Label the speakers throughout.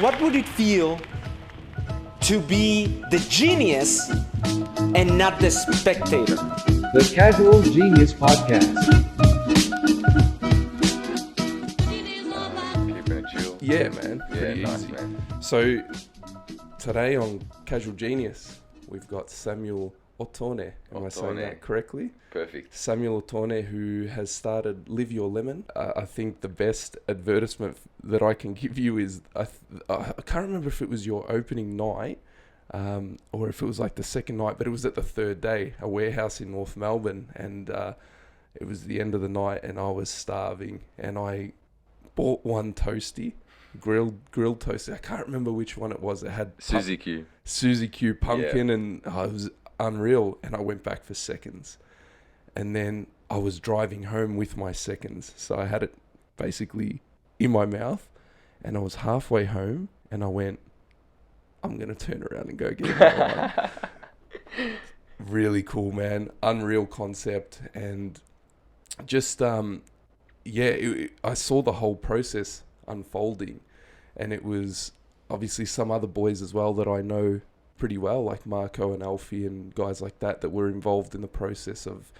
Speaker 1: What would it feel to be the genius and not the spectator?
Speaker 2: The Casual Genius Podcast.
Speaker 3: Keeping it chill.
Speaker 4: Yeah, man.
Speaker 3: Yeah,
Speaker 4: Pretty
Speaker 3: nice,
Speaker 4: easy.
Speaker 3: man.
Speaker 4: So today on Casual Genius, we've got Samuel Ottone. Am I saying
Speaker 3: Ottone.
Speaker 4: that correctly?
Speaker 3: Perfect.
Speaker 4: Samuel Ottone, who has started Live Your Lemon. I think the best advertisement that I can give you is, I can't remember if it was your opening night or if it was like the second night, but it was at the third day, a warehouse in North Melbourne. And it was the end of the night and I was starving and I bought one toastie. Grilled toastie. I can't remember which one it was. It had
Speaker 3: Suzy Q.
Speaker 4: Suzy Q pumpkin, and it was unreal. And I went back for seconds, and then I was driving home with my seconds, so I had it basically in my mouth, and I was halfway home, and I went, I'm gonna turn around and go get another one. Really cool, man. Unreal concept, and just I saw the whole process unfolding, and it was obviously some other boys as well that I know pretty well, like Marco and Alfie and guys like that were involved in the process of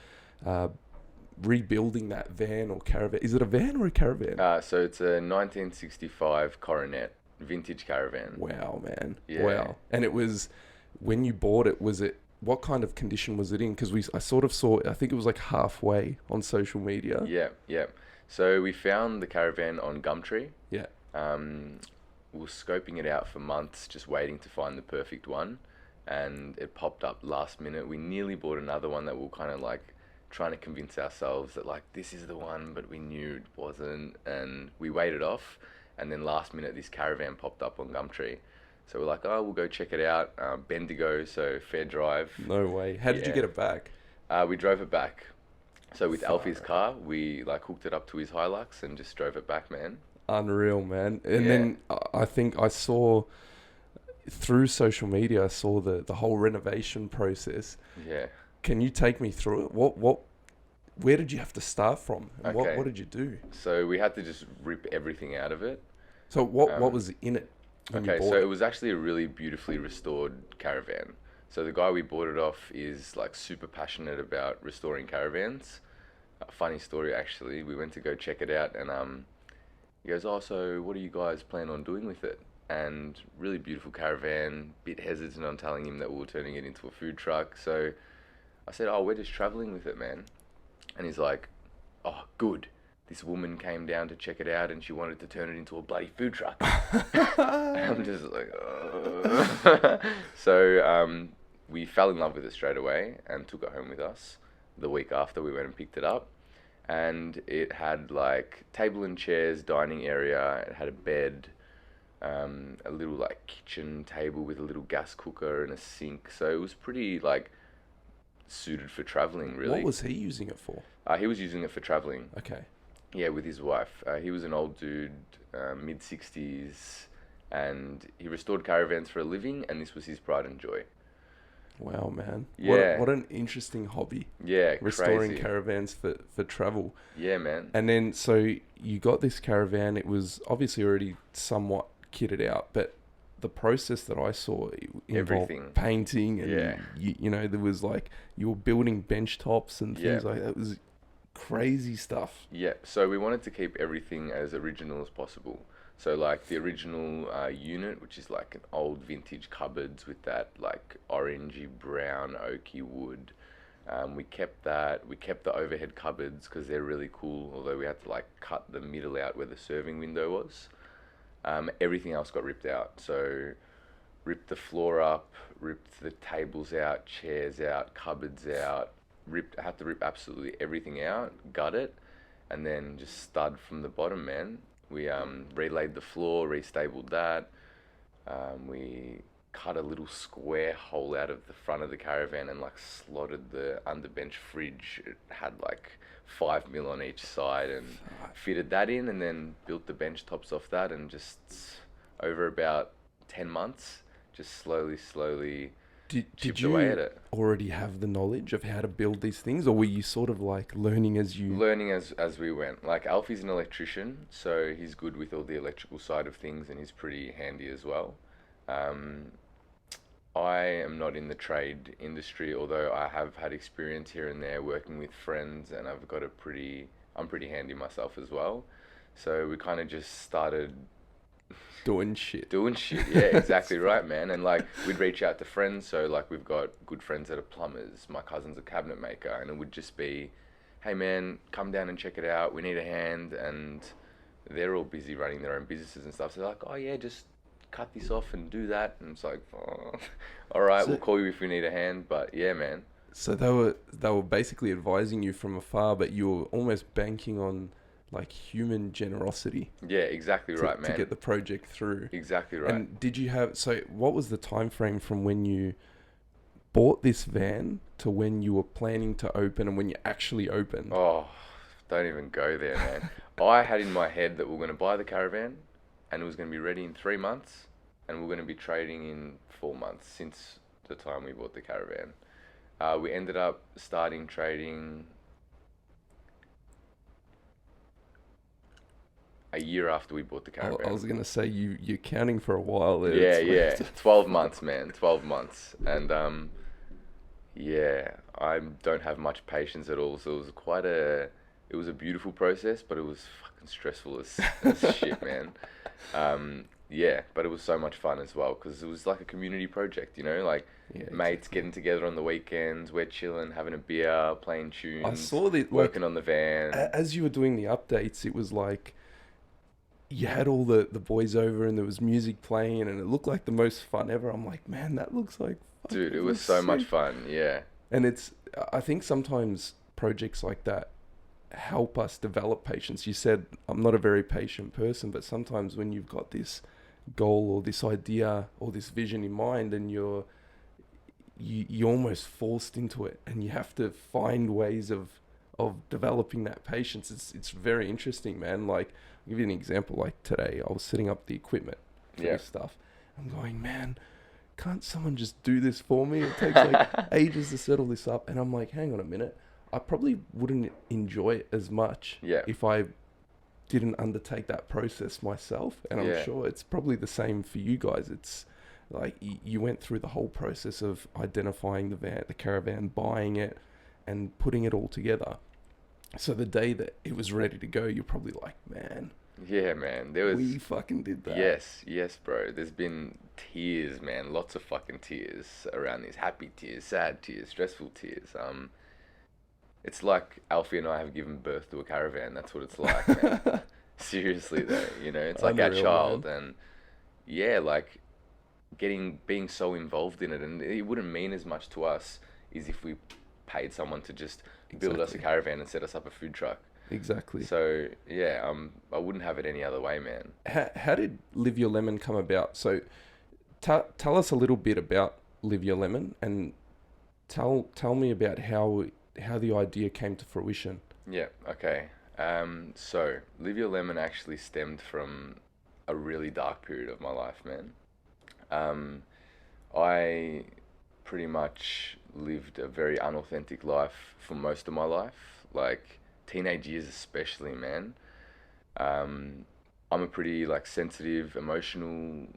Speaker 4: rebuilding that van or caravan. Is it a van or a caravan?
Speaker 3: So it's a 1965 Coronet vintage caravan.
Speaker 4: Wow, man.
Speaker 3: Yeah.
Speaker 4: Wow. And it was, when you bought it, what kind of condition was it in? Because I sort of saw, I think it was like halfway on social media.
Speaker 3: Yeah. So we found the caravan on Gumtree.
Speaker 4: Yeah.
Speaker 3: We were scoping it out for months, just waiting to find the perfect one. And it popped up last minute. We nearly bought another one that we were kind of like trying to convince ourselves that like this is the one, but we knew it wasn't. And we waited off. And then last minute, this caravan popped up on Gumtree. So we're like, oh, we'll go check it out. Bendigo, so fair drive.
Speaker 4: No way. How did you get it back?
Speaker 3: We drove it back. So with
Speaker 4: Far
Speaker 3: Alfie's car, we like hooked it up to his Hilux and just drove it back, man.
Speaker 4: Unreal, man. And then I think I saw through social media, I saw the whole renovation process.
Speaker 3: Yeah.
Speaker 4: Can you take me through it? Where did you have to start from? And
Speaker 3: Okay.
Speaker 4: what did you do?
Speaker 3: So we had to just rip everything out of it.
Speaker 4: So what was in it when you
Speaker 3: Okay,
Speaker 4: bought
Speaker 3: so
Speaker 4: it?
Speaker 3: it was actually a really beautifully restored caravan. So the guy we bought it off is like super passionate about restoring caravans. Funny story actually, we went to go check it out and he goes, oh, so what do you guys plan on doing with it? And really beautiful caravan, bit hesitant on telling him that we were turning it into a food truck. So I said, oh, we're just traveling with it, man. And he's like, oh, good. This woman came down to check it out and she wanted to turn it into a bloody food truck. I'm just like, oh. So we fell in love with it straight away and took it home with us. The week after we went and picked it up. And it had like table and chairs, dining area. It had a bed, a little like kitchen table with a little gas cooker and a sink. So it was pretty like suited for traveling, really.
Speaker 4: What was he using it for?
Speaker 3: He was using it for traveling.
Speaker 4: Okay.
Speaker 3: Yeah, with his wife. He was an old dude, mid-60s, and he restored caravans for a living, and this was his pride and joy.
Speaker 4: Wow, man.
Speaker 3: Yeah.
Speaker 4: What an interesting hobby.
Speaker 3: Yeah,
Speaker 4: Restoring
Speaker 3: crazy.
Speaker 4: caravans for travel.
Speaker 3: Yeah, man.
Speaker 4: And then, so you got this caravan. It was obviously already somewhat kitted out, but the process that I saw involved
Speaker 3: Everything.
Speaker 4: painting and,
Speaker 3: Yeah.
Speaker 4: you know, there was like, you were building bench tops and things
Speaker 3: Yeah.
Speaker 4: like that. It was crazy stuff.
Speaker 3: Yeah, so we wanted to keep everything as original as possible. So like the original unit, which is like an old vintage cupboards with that like orangey brown oaky wood. We kept that. We kept the overhead cupboards because they're really cool, although we had to like cut the middle out where the serving window was. Everything else got ripped out. So ripped the floor up, ripped the tables out, chairs out, cupboards out. Had to rip absolutely everything out, gut it, and then just stud from the bottom, man. We relaid the floor, restabled that. We cut a little square hole out of the front of the caravan and like slotted the underbench fridge. It had like 5 mil on each side and fitted that in, and then built the bench tops off that, and just over about 10 months, just slowly
Speaker 4: Did
Speaker 3: chipped away at
Speaker 4: you
Speaker 3: it.
Speaker 4: already have the knowledge of how to build these things, or were you sort of like learning as you?
Speaker 3: Learning as we went. Like Alfie's an electrician, so he's good with all the electrical side of things, and he's pretty handy as well. Um, I am not in the trade industry, although I have had experience here and there working with friends, and I'm pretty handy myself as well. So we kind of just started
Speaker 4: Doing shit.
Speaker 3: doing shit. Yeah, exactly right, man. And like we'd reach out to friends. So like we've got good friends that are plumbers. My cousin's a cabinet maker, and it would just be, hey man, come down and check it out. We need a hand, and they're all busy running their own businesses and stuff. So they're like, oh yeah, just cut this off and do that. And it's like, oh, all right,
Speaker 4: So,
Speaker 3: we'll call you if we need a hand. But yeah, man.
Speaker 4: so they were basically advising you from afar, but you were almost banking on like human generosity
Speaker 3: Yeah, exactly right,
Speaker 4: to
Speaker 3: man.
Speaker 4: get the project through.
Speaker 3: Exactly right.
Speaker 4: And did you have, so what was the time frame from when you bought this van to when you were planning to open and when you actually opened?
Speaker 3: Oh, don't even go there, man. I had in my head that we are going to buy the caravan and it was going to be ready in 3 months and we are going to be trading in 4 months since the time we bought the caravan. We ended up starting trading a year after we bought the caravan.
Speaker 4: I was gonna say you're counting for a while there.
Speaker 3: Yeah,
Speaker 4: It's
Speaker 3: yeah. 12 months, man. 12 months. And yeah, I don't have much patience at all. So it was a beautiful process, but it was fucking stressful as shit, man. Yeah, but it was so much fun as well because it was like a community project, you know, like
Speaker 4: Yeah,
Speaker 3: mates
Speaker 4: exactly.
Speaker 3: getting together on the weekends, we're chilling, having a beer, playing tunes,
Speaker 4: I saw that, like,
Speaker 3: working on the van.
Speaker 4: as you were doing the updates, it was like you had all the boys over and there was music playing and it looked like the most fun ever. I'm like, man, that looks like
Speaker 3: Dude, it was
Speaker 4: looks
Speaker 3: so much
Speaker 4: sick.
Speaker 3: fun, yeah.
Speaker 4: And I think sometimes projects like that help us develop patience. You said I'm not a very patient person, but sometimes when you've got this goal or this idea or this vision in mind and you're almost forced into it and you have to find ways of developing that patience. It's very interesting, man. Like, I'll give you an example. Like today I was setting up the equipment for
Speaker 3: Yeah.
Speaker 4: this stuff. I'm going, man, can't someone just do this for me? It takes like ages to settle this up. And I'm like, hang on a minute. I probably wouldn't enjoy it as much
Speaker 3: Yeah.
Speaker 4: if I didn't undertake that process myself. And I'm
Speaker 3: Yeah.
Speaker 4: sure it's probably the same for you guys. It's like you went through the whole process of identifying the caravan, buying it, and putting it all together. So the day that it was ready to go, you're probably like, man,
Speaker 3: Yeah, man. There was
Speaker 4: we fucking did that.
Speaker 3: yes, bro. There's been tears, man. Lots of fucking tears around these. Happy tears, sad tears, stressful tears. It's like Alfie and I have given birth to a caravan. That's what it's like, man. Seriously, though, you know, it's like our
Speaker 4: Unreal,
Speaker 3: child,
Speaker 4: man.
Speaker 3: and yeah, like being so involved in it, and it wouldn't mean as much to us as if we paid someone to just build us a
Speaker 4: Exactly.
Speaker 3: caravan and set us up a food truck.
Speaker 4: Exactly.
Speaker 3: So yeah, I wouldn't have it any other way, man.
Speaker 4: How did Live Your Lemon come about? So tell us a little bit about Live Your Lemon and tell me about how the idea came to fruition.
Speaker 3: Yeah, okay. So Live Your Lemon actually stemmed from a really dark period of my life, man. I pretty much lived a very unauthentic life for most of my life, like teenage years especially, man. I'm a pretty like sensitive, emotional,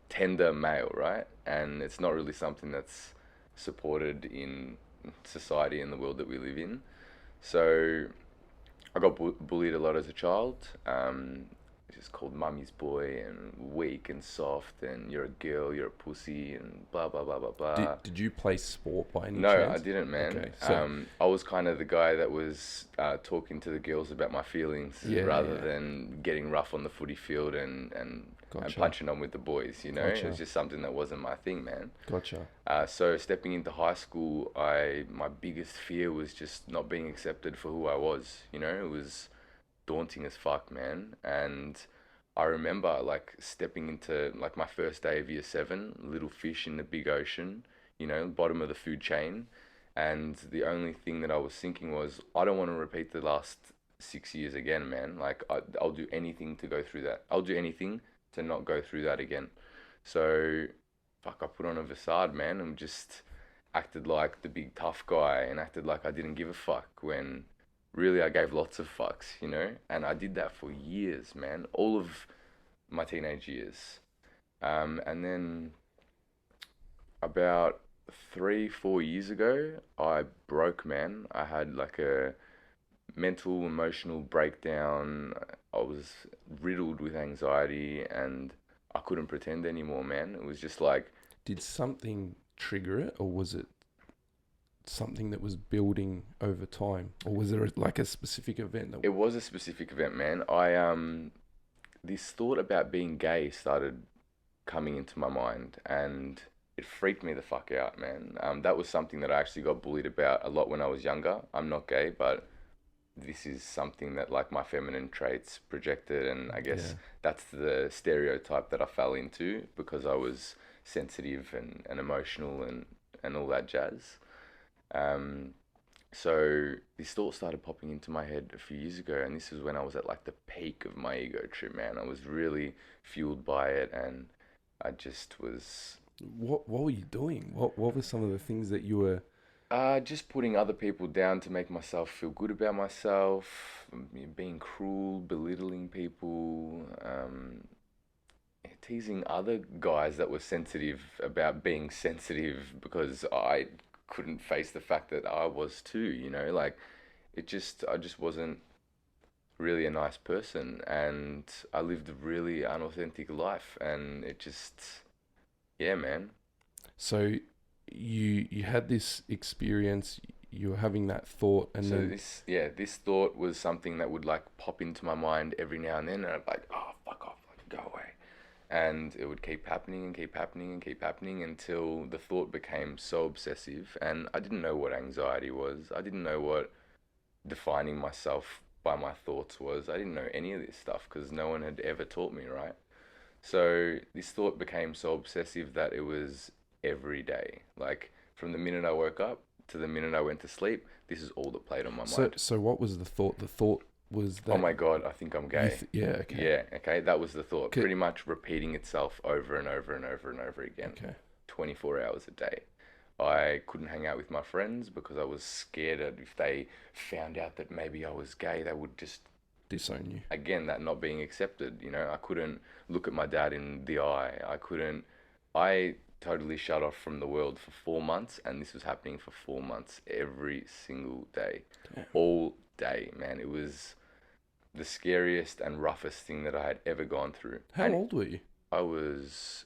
Speaker 3: tender male, right? And it's not really something that's supported in society and the world that we live in. So I got bullied a lot as a child. Just called mummy's boy and weak and soft and you're a girl, you're a pussy and blah blah blah blah blah.
Speaker 4: Did you play sport by any
Speaker 3: No,
Speaker 4: chance?
Speaker 3: I didn't, man.
Speaker 4: Okay, so
Speaker 3: I was kind of the guy that was talking to the girls about my feelings
Speaker 4: Yeah,
Speaker 3: rather
Speaker 4: yeah.
Speaker 3: than getting rough on the footy field and
Speaker 4: Gotcha.
Speaker 3: punching on with the boys, you know? It
Speaker 4: Gotcha.
Speaker 3: was just something that wasn't my thing, man.
Speaker 4: Gotcha.
Speaker 3: So stepping into high school, my biggest fear was just not being accepted for who I was, you know? It was daunting as fuck, man. And I remember like stepping into like my first day of year 7, little fish in the big ocean, you know, bottom of the food chain. And the only thing that I was thinking was, I don't want to repeat the last 6 years again, man. Like I'll do anything to go through that. I'll do anything to not go through that again. So fuck, I put on a facade, man, and just acted like the big tough guy and acted like I didn't give a fuck when really I gave lots of fucks, you know? And I did that for years, man, all of my teenage years. And then about 3, 4 years ago, I broke, man. I had like a mental, emotional breakdown. I was riddled with anxiety and I couldn't pretend anymore, man. It was just like,
Speaker 4: Did something trigger it, or was it something that was building over time, or was there like a specific event that?
Speaker 3: it was a specific event, man. This thought about being gay started coming into my mind and it freaked me the fuck out, man. That was something that I actually got bullied about a lot when I was younger. I'm not gay, but this is something that like my feminine traits projected, and I guess that's the stereotype that I fell into because I was sensitive and emotional and all that jazz. Um, so this thought started popping into my head a few years ago, and this is when I was at like the peak of my ego trip, man. I was really fueled by it, and I just was
Speaker 4: What were you doing? What were some of the things that you were?
Speaker 3: just putting other people down to make myself feel good about myself, being cruel, belittling people, teasing other guys that were sensitive about being sensitive because I couldn't face the fact that I was too, you know, like I just wasn't really a nice person and I lived a really unauthentic life and it just, yeah, man.
Speaker 4: So you had this experience. You were having that thought, and
Speaker 3: So
Speaker 4: then
Speaker 3: this thought was something that would like pop into my mind every now and then, and I'd be like, oh, fuck off, like go away, and it would keep happening and keep happening and keep happening until the thought became so obsessive, and I didn't know what anxiety was. I didn't know what defining myself by my thoughts was. I didn't know any of this stuff because no one had ever taught me, right? So this thought became so obsessive that it was every day, like from the minute I woke up to the minute I went to sleep, this is all that played on my mind.
Speaker 4: so what was the thought? The thought was that.
Speaker 3: Oh my God, I think I'm gay.
Speaker 4: Yeah. Okay.
Speaker 3: Yeah, okay, that was the thought.
Speaker 4: Okay.
Speaker 3: Pretty much repeating itself over and over and over and over again.
Speaker 4: Okay.
Speaker 3: 24 hours a day. I couldn't hang out with my friends because I was scared that if they found out that maybe I was gay, they would just,
Speaker 4: Disown you.
Speaker 3: again, that not being accepted. You know, I couldn't look at my dad in the eye. I totally shut off from the world for 4 months, and this was happening for 4 months every single day.
Speaker 4: Damn.
Speaker 3: All day, man. It was the scariest and roughest thing that I had ever gone through.
Speaker 4: How
Speaker 3: And
Speaker 4: old were you?
Speaker 3: I was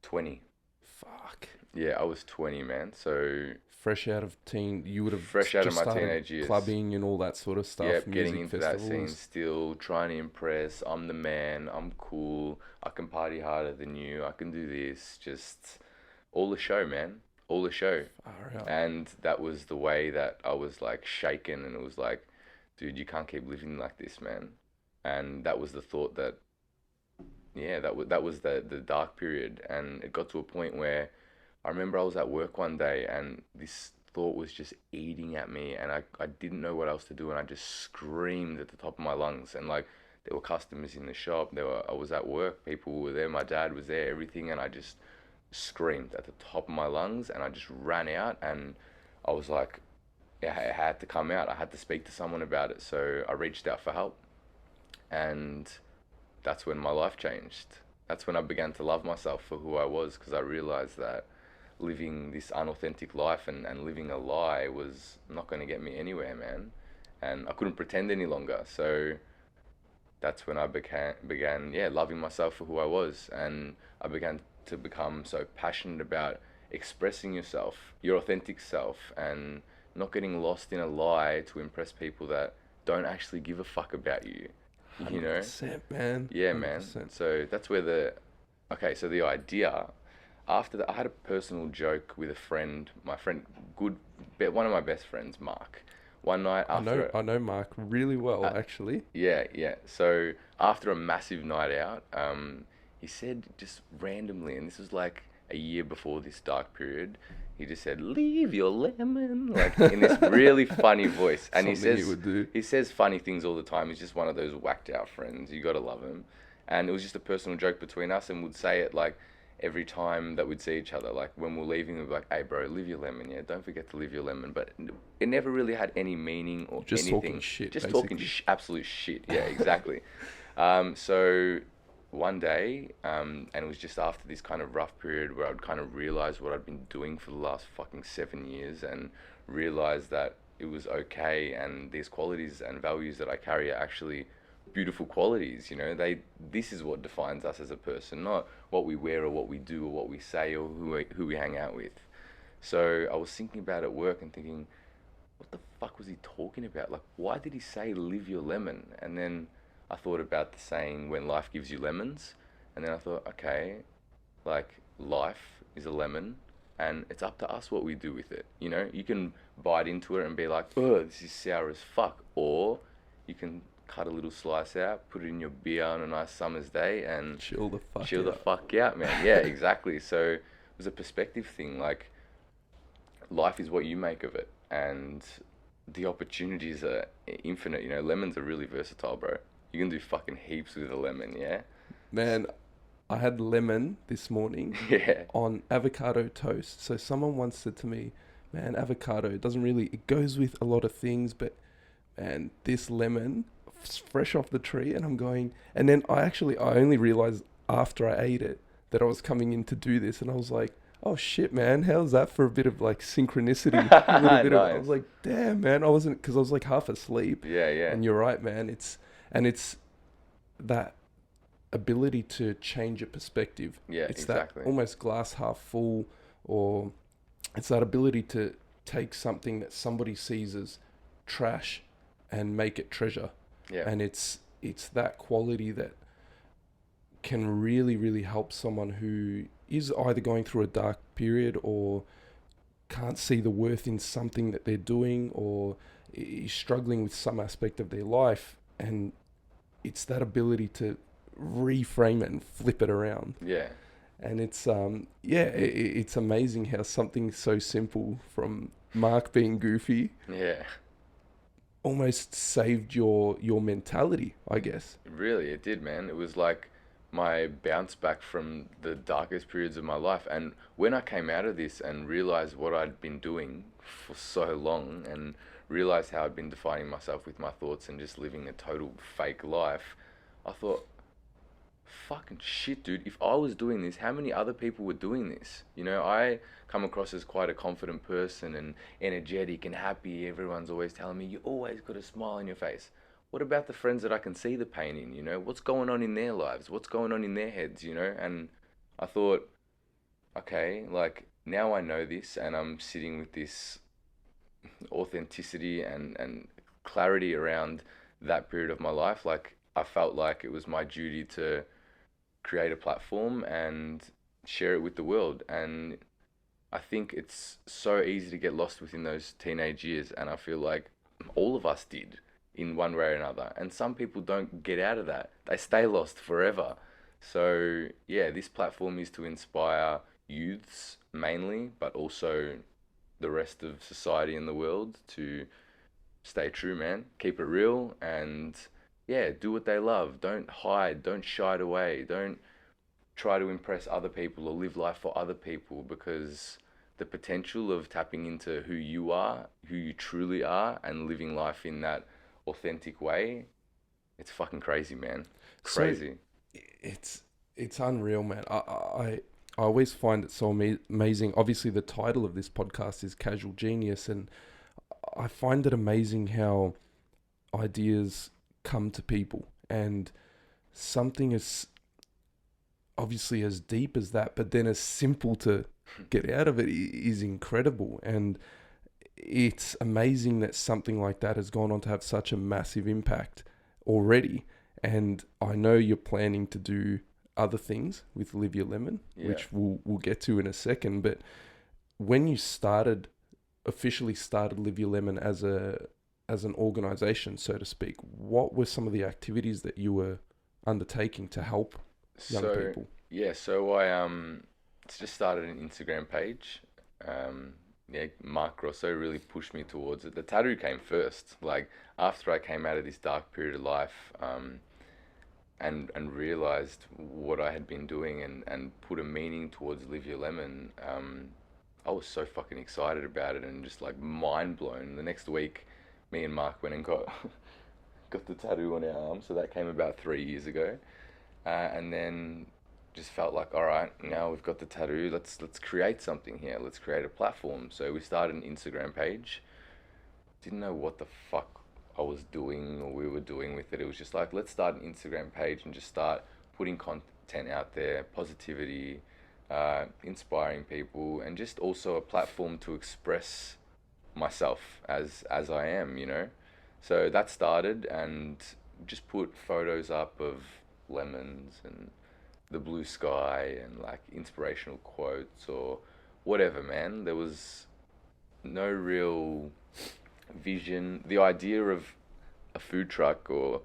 Speaker 3: 20.
Speaker 4: Fuck.
Speaker 3: Yeah, I was 20, man. So
Speaker 4: Fresh out of teen, you would have
Speaker 3: fresh out of
Speaker 4: just
Speaker 3: my
Speaker 4: started
Speaker 3: teenage years.
Speaker 4: clubbing and all that sort of stuff.
Speaker 3: Yep, getting
Speaker 4: music
Speaker 3: into that scene
Speaker 4: festivals.
Speaker 3: still, trying to impress. I'm the man, I'm cool, I can party harder than you, I can do this. Just all the show, man. All the show.
Speaker 4: Far out.
Speaker 3: And that was the way that I was like shaken, and it was like, dude, you can't keep living like this, man. And that was the thought that, yeah, that was the dark period. And it got to a point where I remember I was at work one day and this thought was just eating at me, and I didn't know what else to do, and I just screamed at the top of my lungs. And like there were customers in the shop, I was at work, people were there, my dad was there, everything, and I just screamed at the top of my lungs, and I just ran out, and I was like, yeah, I had to come out. I had to speak to someone about it. So I reached out for help, and that's when my life changed. That's when I began to love myself for who I was, because I realized that living this unauthentic life and living a lie was not going to get me anywhere, man. And I couldn't pretend any longer. So that's when I began, yeah, loving myself for who I was. And I began to become so passionate about expressing yourself, your authentic self, and not getting lost in a lie to impress people that don't actually give a fuck about you. You know?
Speaker 4: 100%, man.
Speaker 3: Yeah, man.
Speaker 4: 100%.
Speaker 3: So that's where so the idea, after that, I had a personal joke with a friend, one of my best friends, Mark. One night after...
Speaker 4: I know Mark really well, actually.
Speaker 3: Yeah. So after a massive night out, he said just randomly, and this was like a year before this dark period, he just said, "Leave your lemon," like in this really funny voice. And he says funny things all the time. He's just one of those whacked out friends. You gotta love him. And it was just a personal joke between us, and we'd say it like every time that we'd see each other, like when we're leaving, we'd be like, "Hey, bro, live your lemon, yeah. Don't forget to live your lemon." But it never really had any meaning or
Speaker 4: Just
Speaker 3: anything.
Speaker 4: talking shit,
Speaker 3: Just
Speaker 4: basically.
Speaker 3: talking absolute shit. Yeah, exactly. So one day, and it was just after this kind of rough period where I'd kind of realized what I'd been doing for the last fucking 7 years, and realized that it was okay, and these qualities and values that I carry are actually beautiful qualities. This is what defines us as a person, not what we wear or what we do or what we say or who we hang out with. So I was thinking about it at work and thinking, what the fuck was he talking about? Like, why did he say live your lemon? And then I thought about the saying, when life gives you lemons. And then I thought, okay, like, life is a lemon, and it's up to us what we do with it. You can bite into it and be like, oh, this is sour as fuck. Or you can cut a little slice out, put it in your beer on a nice summer's day, and
Speaker 4: Chill the fuck
Speaker 3: out, man. Yeah, exactly. So it was a perspective thing. Like, life is what you make of it, and the opportunities are infinite. Lemons are really versatile, bro. You can do fucking heaps with a lemon, yeah?
Speaker 4: Man, I had lemon this morning
Speaker 3: Yeah.
Speaker 4: on avocado toast. So someone once said to me, man, avocado, it goes with a lot of things, but man, this lemon, fresh off the tree, and I'm going, and then I only realized after I ate it that I was coming in to do this, and I was like, oh shit, man, how's that for a bit of like synchronicity? A little bit I was like, damn, man, because I was like half asleep.
Speaker 3: Yeah.
Speaker 4: And you're right, man. It's that ability to change your perspective.
Speaker 3: Yeah,
Speaker 4: it's
Speaker 3: exactly.
Speaker 4: that almost glass half full, or it's that ability to take something that somebody sees as trash and make it treasure.
Speaker 3: Yeah.
Speaker 4: And it's that quality that can really, really help someone who is either going through a dark period or can't see the worth in something that they're doing, or is struggling with some aspect of their life. And it's that ability to reframe it and flip it around.
Speaker 3: Yeah.
Speaker 4: And it's it's amazing how something so simple, from Mark being goofy,
Speaker 3: Yeah.
Speaker 4: almost saved your mentality, I guess.
Speaker 3: Really, it did, man. It was like my bounce back from the darkest periods of my life. And when I came out of this and realized what I'd been doing for so long, and realized how I'd been defining myself with my thoughts and just living a total fake life, I thought, fucking shit, dude, if I was doing this, how many other people were doing this? I come across as quite a confident person and energetic and happy. Everyone's always telling me, you always got a smile on your face. What about the friends that I can see the pain in? What's going on in their lives? What's going on in their heads? And I thought, okay, like, now I know this, and I'm sitting with this authenticity and clarity around that period of my life. Like, I felt like it was my duty to create a platform and share it with the world. And I think it's so easy to get lost within those teenage years, and I feel like all of us did in one way or another. And some people don't get out of that. They stay lost forever. So yeah, this platform is to inspire youths mainly, but also the rest of society and the world to stay true, man. Keep it real, and yeah, do what they love. Don't hide, don't shy away, don't try to impress other people or live life for other people, because the potential of tapping into who you are, who you truly are, and living life in that authentic way, it's fucking crazy, man. Crazy.
Speaker 4: So it's unreal, man. I always find it so amazing. Obviously, the title of this podcast is Casual Genius, and I find it amazing how ideas come to people, and something as obviously as deep as that, but then as simple to get out of it is incredible. And it's amazing that something like that has gone on to have such a massive impact already. And I know you're planning to do other things with Live Your Lemon, which we'll get to in a second. But when you officially started Live Your Lemon as an organization, so to speak, what were some of the activities that you were undertaking to help young people?
Speaker 3: Yeah, so I just started an Instagram page. Mark Grosso really pushed me towards it. The tattoo came first, like after I came out of this dark period of life, and realized what I had been doing and put a meaning towards Live Your Lemon, I was so fucking excited about it and just like mind blown. The next week, me and Mark went and got got the tattoo on our arm. So that came about 3 years ago, and then just felt like, all right, now we've got the tattoo. Let's create something here. Let's create a platform. So we started an Instagram page. Didn't know what the fuck I was doing or we were doing with it. It was just like, let's start an Instagram page and just start putting content out there, positivity, inspiring people, and just also a platform to express myself as I am, you know. So that started, and just put photos up of lemons and the blue sky and like inspirational quotes or whatever, man. There was no real vision. The idea of a food truck or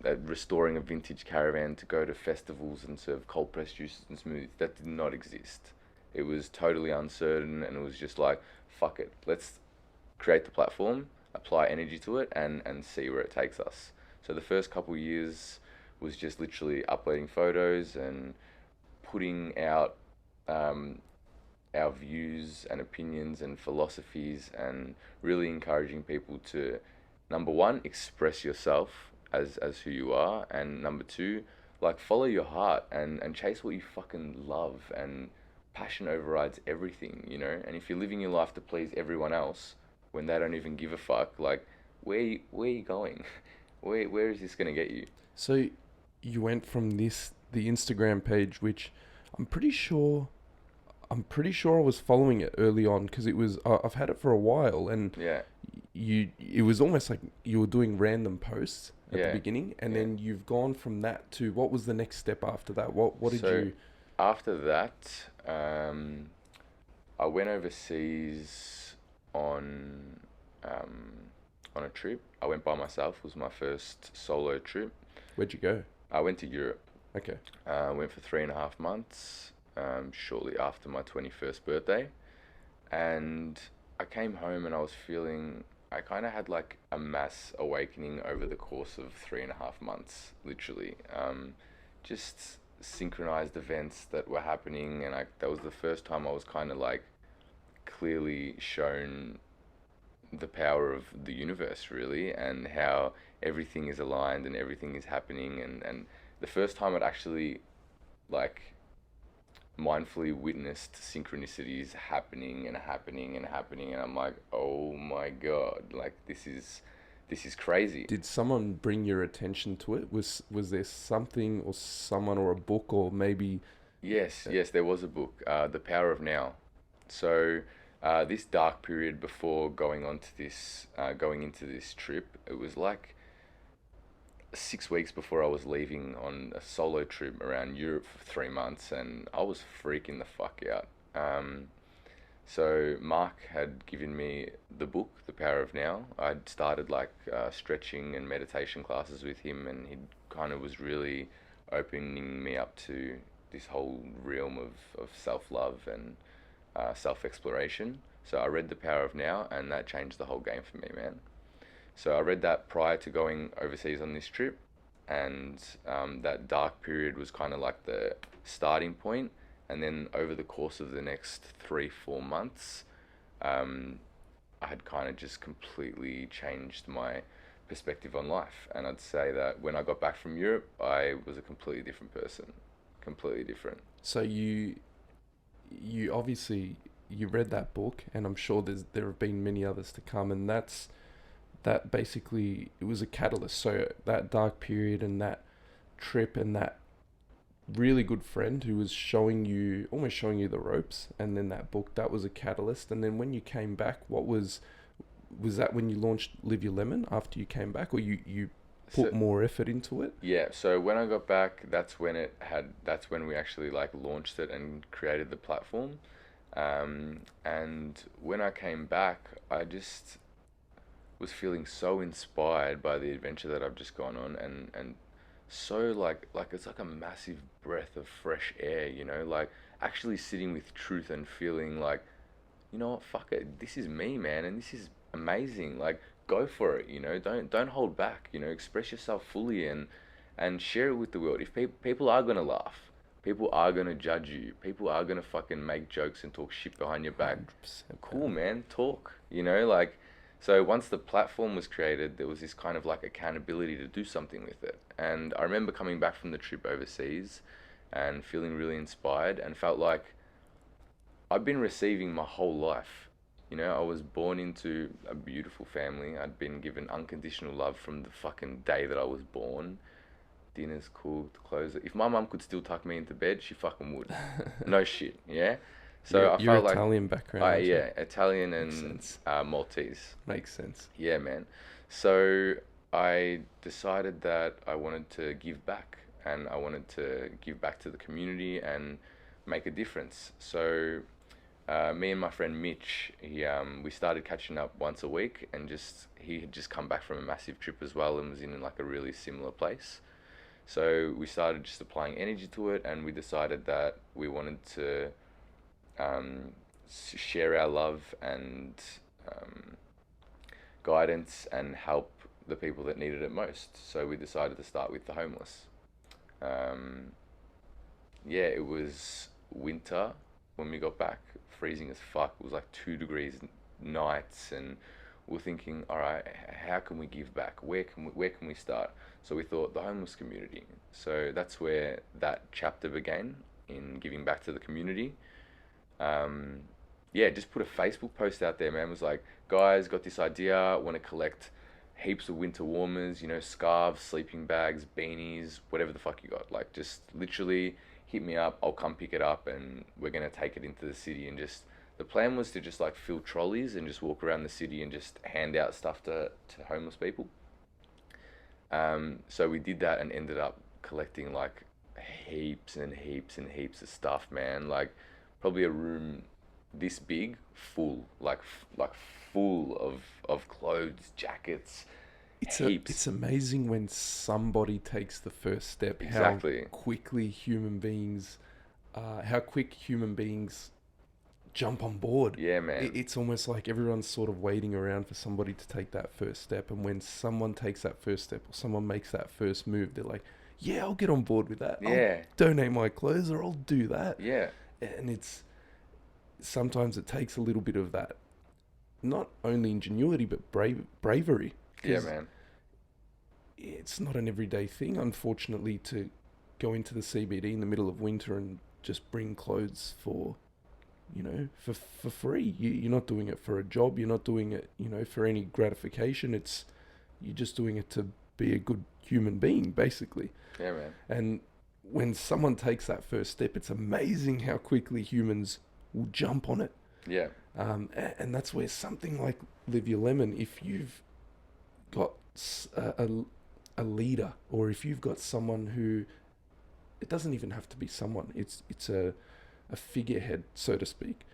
Speaker 3: restoring a vintage caravan to go to festivals and serve cold pressed juices and smoothies, that did not exist. It was totally uncertain, and it was just like, fuck it, let's create the platform, apply energy to it, and see where it takes us. So the first couple years was just literally uploading photos and putting out our views and opinions and philosophies, and really encouraging people to, number one, express yourself as who you are, and number two, like, follow your heart and chase what you fucking love, and passion overrides everything, you know. And if you're living your life to please everyone else when they don't even give a fuck, like, where are you going? Where is this gonna get you?
Speaker 4: So you went from the Instagram page, which I'm pretty sure I was following it early on, because it was I've had it for a while, and
Speaker 3: Yeah.
Speaker 4: it was almost like you were doing random posts at the
Speaker 3: Yeah.
Speaker 4: beginning, and
Speaker 3: Yeah.
Speaker 4: then you've gone from that to, what was the next step after that? What did you?
Speaker 3: After that, I went overseas on a trip. I went by myself. It was my first solo trip.
Speaker 4: Where'd you go?
Speaker 3: I went to Europe.
Speaker 4: Okay.
Speaker 3: I went for 3.5 months, shortly after my 21st birthday. And I came home and I was feeling, I kind of had like a mass awakening over the course of 3.5 months, literally. Just synchronized events that were happening, and that was the first time I was kind of like clearly shown the power of the universe, really, and how everything is aligned and everything is happening, and the first time I'd actually like mindfully witnessed synchronicities happening and happening and happening, and I'm like, oh my god, like this is crazy.
Speaker 4: Did someone bring your attention to it? Was there something or someone or a book, or maybe?
Speaker 3: Yes, there was a book, The Power of Now. So this dark period before going into this trip, it was like 6 weeks before I was leaving on a solo trip around Europe for 3 months, and I was freaking the fuck out. So Mark had given me the book, The Power of Now. I'd started like stretching and meditation classes with him, and he kind of was really opening me up to this whole realm of self-love and self-exploration. So I read The Power of Now, and that changed the whole game for me, man. So I read that prior to going overseas on this trip, and that dark period was kind of like the starting point. And then over the course of the next 3-4 months, I had kind of just completely changed my perspective on life. And I'd say that when I got back from Europe, I was a completely different person, completely different.
Speaker 4: So you obviously, you read that book, and I'm sure there have been many others to come, and that basically, it was a catalyst. So that dark period and that trip and that really good friend who was almost showing you the ropes, and then that book, that was a catalyst. And then when you came back, what was that when you launched Live Your Lemon after you came back, or you put more effort into it?
Speaker 3: Yeah, so when I got back, that's when we actually like launched it and created the platform. And when I came back, I just was feeling so inspired by the adventure that I've just gone on, and so like it's like a massive breath of fresh air, you know, like actually sitting with truth and feeling like, you know what, fuck it, this is me, man, and this is amazing. Like, go for it, you know, don't hold back, you know, express yourself fully, and and share it with the world. If people are gonna laugh, people are gonna judge you, people are gonna fucking make jokes and talk shit behind your back.
Speaker 4: 100%,
Speaker 3: Cool, man, talk. You know, like, so once the platform was created, there was this kind of like accountability to do something with it. And I remember coming back from the trip overseas and feeling really inspired and felt like I've been receiving my whole life. You know, I was born into a beautiful family. I'd been given unconditional love from the fucking day that I was born. Dinner's cooked, clothes. If my mum could still tuck me into bed, she fucking would. No shit, yeah? So
Speaker 4: you're
Speaker 3: I felt
Speaker 4: Italian background.
Speaker 3: like,
Speaker 4: aren't you?
Speaker 3: yeah, Italian
Speaker 4: Makes
Speaker 3: and
Speaker 4: sense.
Speaker 3: Maltese.
Speaker 4: Makes sense.
Speaker 3: Yeah, man. So I decided that I wanted to give back and I wanted to give back to the community and make a difference. So me and my friend Mitch, we started catching up once a week and he had just come back from a massive trip as well and was in like a really similar place. So we started just applying energy to it and we decided that we wanted to share our love and guidance and help the people that needed it most. So we decided to start with the homeless. Yeah, it was winter when we got back, freezing as fuck. It was like 2 degrees nights, and we're thinking, all right, how can we give back? Where can we start? So we thought the homeless community. So that's where that chapter began in giving back to the community. Yeah, just put a Facebook post out there, man. It was like, guys, got this idea, want to collect heaps of winter warmers, you know, scarves, sleeping bags, beanies, whatever the fuck you got. Like, just literally hit me up, I'll come pick it up, and we're going to take it into the city. And just, the plan was to just like fill trolleys and just walk around the city and just hand out stuff to homeless people. So we did that and ended up collecting like heaps and heaps and heaps of stuff, man. Like, probably a room this big, full, like full of clothes, jackets, heaps.
Speaker 4: It's amazing when somebody takes the first step.
Speaker 3: Exactly.
Speaker 4: How quick human beings jump on board.
Speaker 3: Yeah, man.
Speaker 4: It's almost like everyone's sort of waiting around for somebody to take that first step. And when someone takes that first step or someone makes that first move, they're like, yeah, I'll get on board with that.
Speaker 3: Yeah.
Speaker 4: I'll donate my clothes or I'll do that.
Speaker 3: Yeah.
Speaker 4: And sometimes it takes a little bit of that, not only ingenuity, but bravery.
Speaker 3: Yeah, man.
Speaker 4: It's not an everyday thing, unfortunately, to go into the CBD in the middle of winter and just bring clothes for free. You're not doing it for a job. You're not doing it, for any gratification. You're just doing it to be a good human being, basically.
Speaker 3: Yeah, man.
Speaker 4: And when someone takes that first step, it's amazing how quickly humans will jump on it.
Speaker 3: Yeah.
Speaker 4: And that's where something like Live Your Lemon, if you've got a leader, or if you've got someone who, it doesn't even have to be someone, it's a figurehead, so to speak.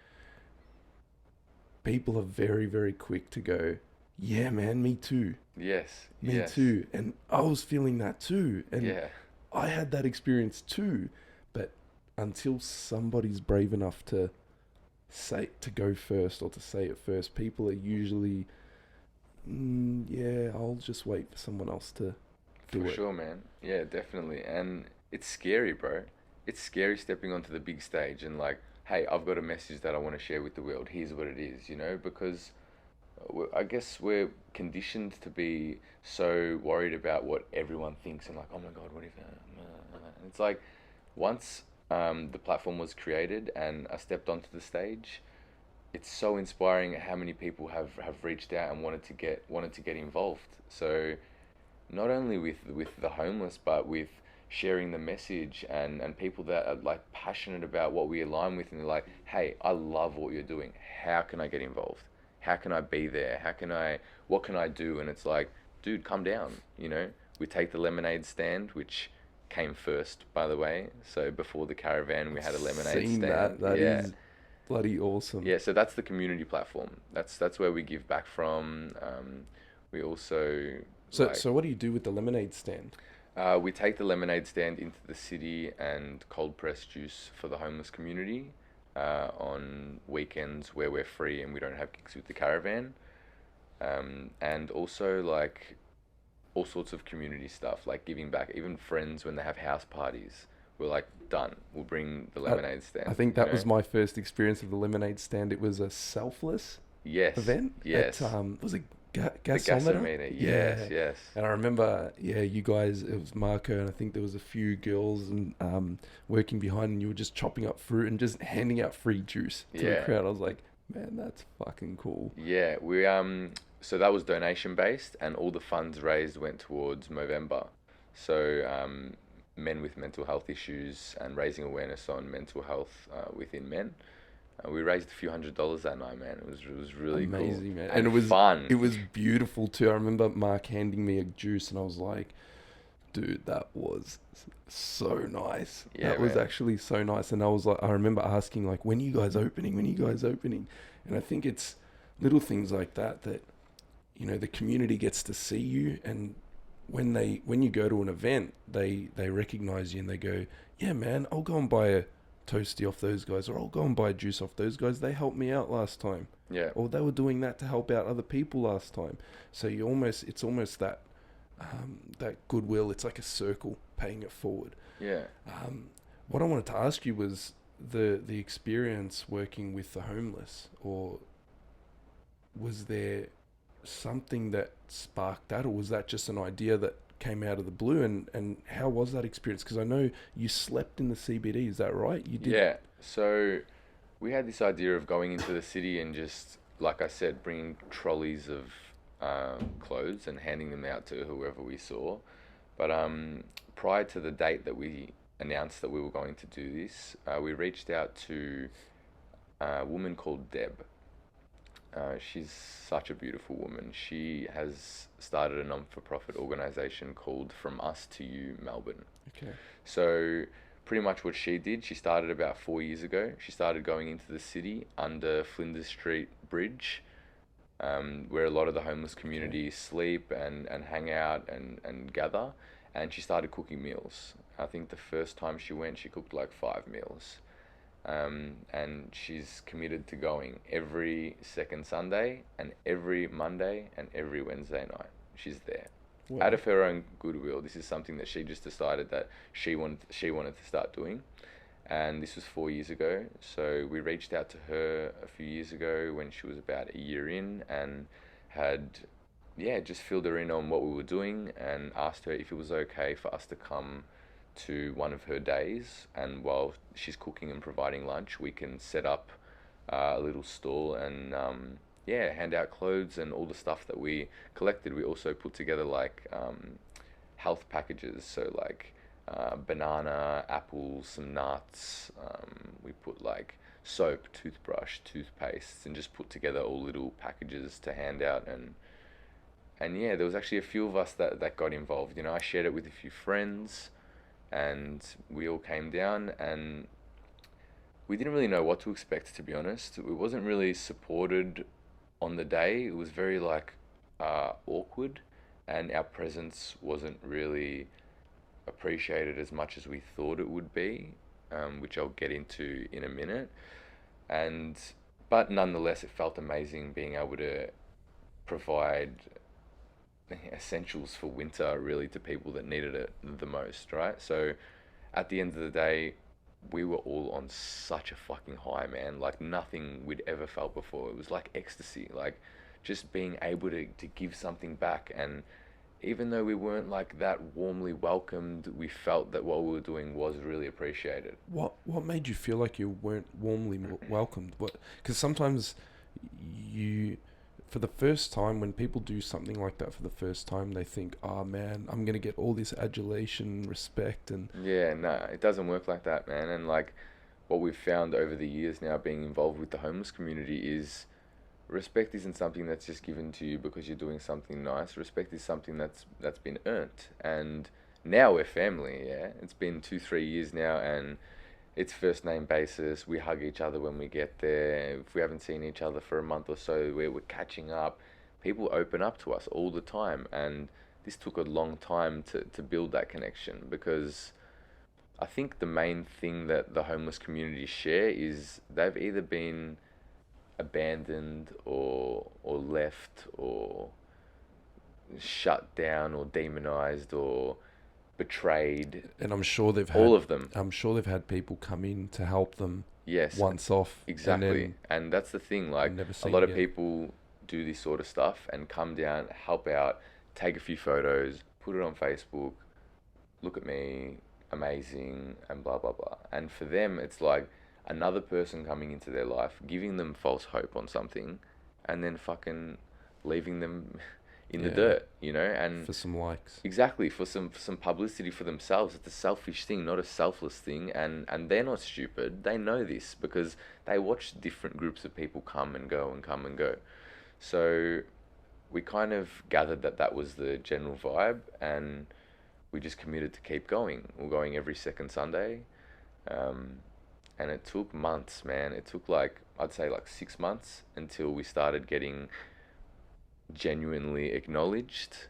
Speaker 4: People are very, very quick to go, yeah, man, me too.
Speaker 3: Yes.
Speaker 4: Me too. And I was feeling that too. And
Speaker 3: yeah.
Speaker 4: I had that experience too. But until somebody's brave enough to go first or to say it first, people are usually, yeah, I'll just wait for someone else to do it.
Speaker 3: For sure, man. Yeah, definitely. And it's scary, bro. It's scary stepping onto the big stage and like, hey, I've got a message that I want to share with the world. Here's what it is, because I guess we're conditioned to be so worried about what everyone thinks and like, oh my God, what if... It's like, once the platform was created and I stepped onto the stage, it's so inspiring how many people have reached out and wanted to get involved. So not only with the homeless, but with sharing the message and people that are like passionate about what we align with, and they're like, hey, I love what you're doing. How can I get involved? How can I be there? What can I do? And it's like, dude, come down. We take the lemonade stand, which came first, by the way. So before the caravan, we had a lemonade stand.
Speaker 4: That is bloody awesome.
Speaker 3: Yeah, so that's the community platform. That's where we give back from. We also...
Speaker 4: So what do you do with the lemonade stand?
Speaker 3: We take the lemonade stand into the city and cold press juice for the homeless community on weekends where we're free and we don't have gigs with the caravan. And also, like, all sorts of community stuff, like giving back. Even friends, when they have house parties, we're like, done. We'll bring the lemonade stand.
Speaker 4: I think that was my first experience of the lemonade stand. It was a selfless event.
Speaker 3: Yes.
Speaker 4: At, was it
Speaker 3: The
Speaker 4: gasometer?
Speaker 3: gasometer. Yes,
Speaker 4: Yeah.
Speaker 3: yes.
Speaker 4: And I remember, you guys, it was Marco, and I think there was a few girls and working behind, and you were just chopping up fruit and just handing out free juice to the crowd. I was like, man, that's fucking cool.
Speaker 3: Yeah, we so that was donation based, and all the funds raised went towards Movember. So men with mental health issues and raising awareness on mental health within men. We raised a few $100s that night, man. It was really
Speaker 4: amazing,
Speaker 3: cool.
Speaker 4: man.
Speaker 3: And
Speaker 4: it was
Speaker 3: fun.
Speaker 4: It was beautiful too. I remember Mark handing me a juice, and I was like, dude, that was so nice.
Speaker 3: Yeah,
Speaker 4: that was
Speaker 3: man.
Speaker 4: actually so nice. And I was like, I remember asking, like, when are you guys opening? When are you guys opening? And I think it's little things like that, the community gets to see you, and when you go to an event, they recognize you and they go, yeah, man, I'll go and buy a toastie off those guys, or I'll go and buy juice off those guys. They helped me out last time.
Speaker 3: Yeah.
Speaker 4: Or they were doing that to help out other people last time. So it's almost that that goodwill. It's like a circle paying it forward.
Speaker 3: Yeah.
Speaker 4: What I wanted to ask you was the experience working with the homeless, or was there something that sparked that, or was that just an idea that came out of the blue? And how was that experience? Because I know you slept in the CBD, is that right? You did.
Speaker 3: Yeah, so we had this idea of going into the city and just, like I said, bringing trolleys of clothes and handing them out to whoever we saw. But prior to the date that we announced that we were going to do this, we reached out to a woman called Deb. She's such a beautiful woman. She has started a non-for-profit organization called From Us to You Melbourne.
Speaker 4: Okay.
Speaker 3: So pretty much what she did, she started about 4 years ago. She started going into the city under Flinders Street Bridge, where a lot of the homeless community sleep and hang out and gather. And she started cooking meals. I think the first time she went, she cooked like 5 meals. And she's committed to going every second Sunday and every Monday and every Wednesday night. She's there.
Speaker 4: Wow.
Speaker 3: Out of her own goodwill. This is something that she just decided that she wanted to start doing. And this was 4 years ago. So we reached out to her a few years ago when she was about a year in, and had just filled her in on what we were doing and asked her if it was okay for us to come to one of her days, and while she's cooking and providing lunch, we can set up a little stall and hand out clothes and all the stuff that we collected. We also put together like health packages, so like banana, apples, some nuts. We put like soap, toothbrush, toothpaste, and just put together all little packages to hand out. And there was actually a few of us that got involved. I shared it with a few friends, and we all came down, and we didn't really know what to expect, to be honest. It wasn't really supported on the day. It was very like awkward, and our presence wasn't really appreciated as much as we thought it would be, which I'll get into in a minute. But nonetheless, it felt amazing being able to provide essentials for winter really to people that needed it the most, right? So at the end of the day, we were all on such a fucking high, man. Like nothing we'd ever felt before. It was like ecstasy, like just being able to give something back. And even though we weren't like that warmly welcomed, we felt that what we were doing was really appreciated.
Speaker 4: What made you feel like you weren't warmly welcomed? Because sometimes for the first time, when people do something like that for the first time, they think, oh man, I'm going to get all this adulation, respect, and...
Speaker 3: Yeah, no, it doesn't work like that, man. And like what we've found over the years now being involved with the homeless community is respect isn't something that's just given to you because you're doing something nice. Respect is something that's been earned. And now we're family, yeah? It's been 2-3 years now, and it's first name basis. We hug each other when we get there. If we haven't seen each other for a month or so, we're catching up. People open up to us all the time, and this took a long time to build that connection, because I think the main thing that the homeless community share is they've either been abandoned or left or shut down or demonized or betrayed.
Speaker 4: And I'm sure they've
Speaker 3: All
Speaker 4: had
Speaker 3: of them.
Speaker 4: I'm sure they've had people come in to help them
Speaker 3: Yes,
Speaker 4: once off,
Speaker 3: exactly.
Speaker 4: and
Speaker 3: And that's the thing.
Speaker 4: then
Speaker 3: Like
Speaker 4: never
Speaker 3: a
Speaker 4: seen
Speaker 3: lot of
Speaker 4: again.
Speaker 3: people do this sort of stuff and come down, help out, take a few photos, put it on Facebook. Look at me, amazing, and blah blah blah. And for them, it's like another person coming into their life, giving them false hope on something, and then fucking leaving them in the
Speaker 4: Yeah,
Speaker 3: dirt, you know? And
Speaker 4: for some likes.
Speaker 3: exactly, for some publicity for themselves. It's a selfish thing, not a selfless thing. And they're not stupid. They know this because they watch different groups of people come and go and come and go. So we kind of gathered that that was the general vibe, and we just committed to keep going. We're going every second Sunday. Um, and it took months, man. It took like, I'd say like 6 months until we started getting genuinely acknowledged.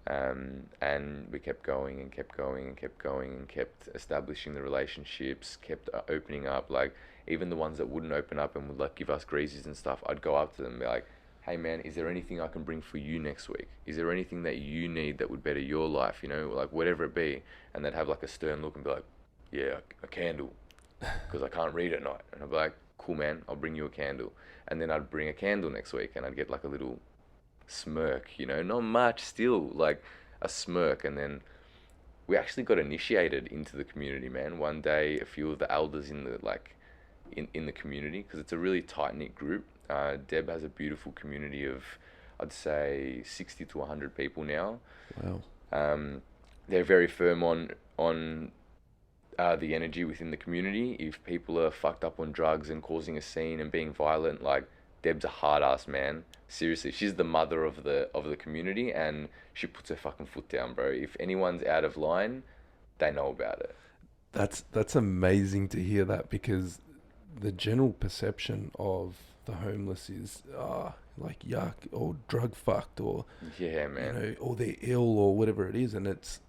Speaker 3: And we kept going and kept going and kept going and kept establishing the relationships, kept opening up. Like, even the ones that wouldn't open up and would like give us greasies and stuff, I'd go up to them and be like, hey man, is there anything I can bring for you next week? Is there anything that you need that would better your life, you know, like whatever it be? And they'd have like a stern look and be like, yeah, a candle, because I can't read at night. And I'd be like, cool man, I'll bring you a candle. And then I'd bring a candle next week and I'd get like a little smirk, you know, not much, still like a smirk. And then we actually got initiated into the community, man. One day, a few of the elders in the like in the community, because it's a really tight knit group. Deb has a beautiful community of, I'd say, 60 to 100 people now.
Speaker 4: Wow.
Speaker 3: They're very firm on the energy within the community. If people are fucked up on drugs and causing a scene and being violent, like Deb's a hard ass, man. Seriously, she's the mother of the community, and she puts her fucking foot down, bro. If anyone's out of line, they know about it.
Speaker 4: That's amazing to hear that, because the general perception of the homeless is like yuck or drug fucked or
Speaker 3: Yeah, man.
Speaker 4: or they're ill or whatever it is, and it's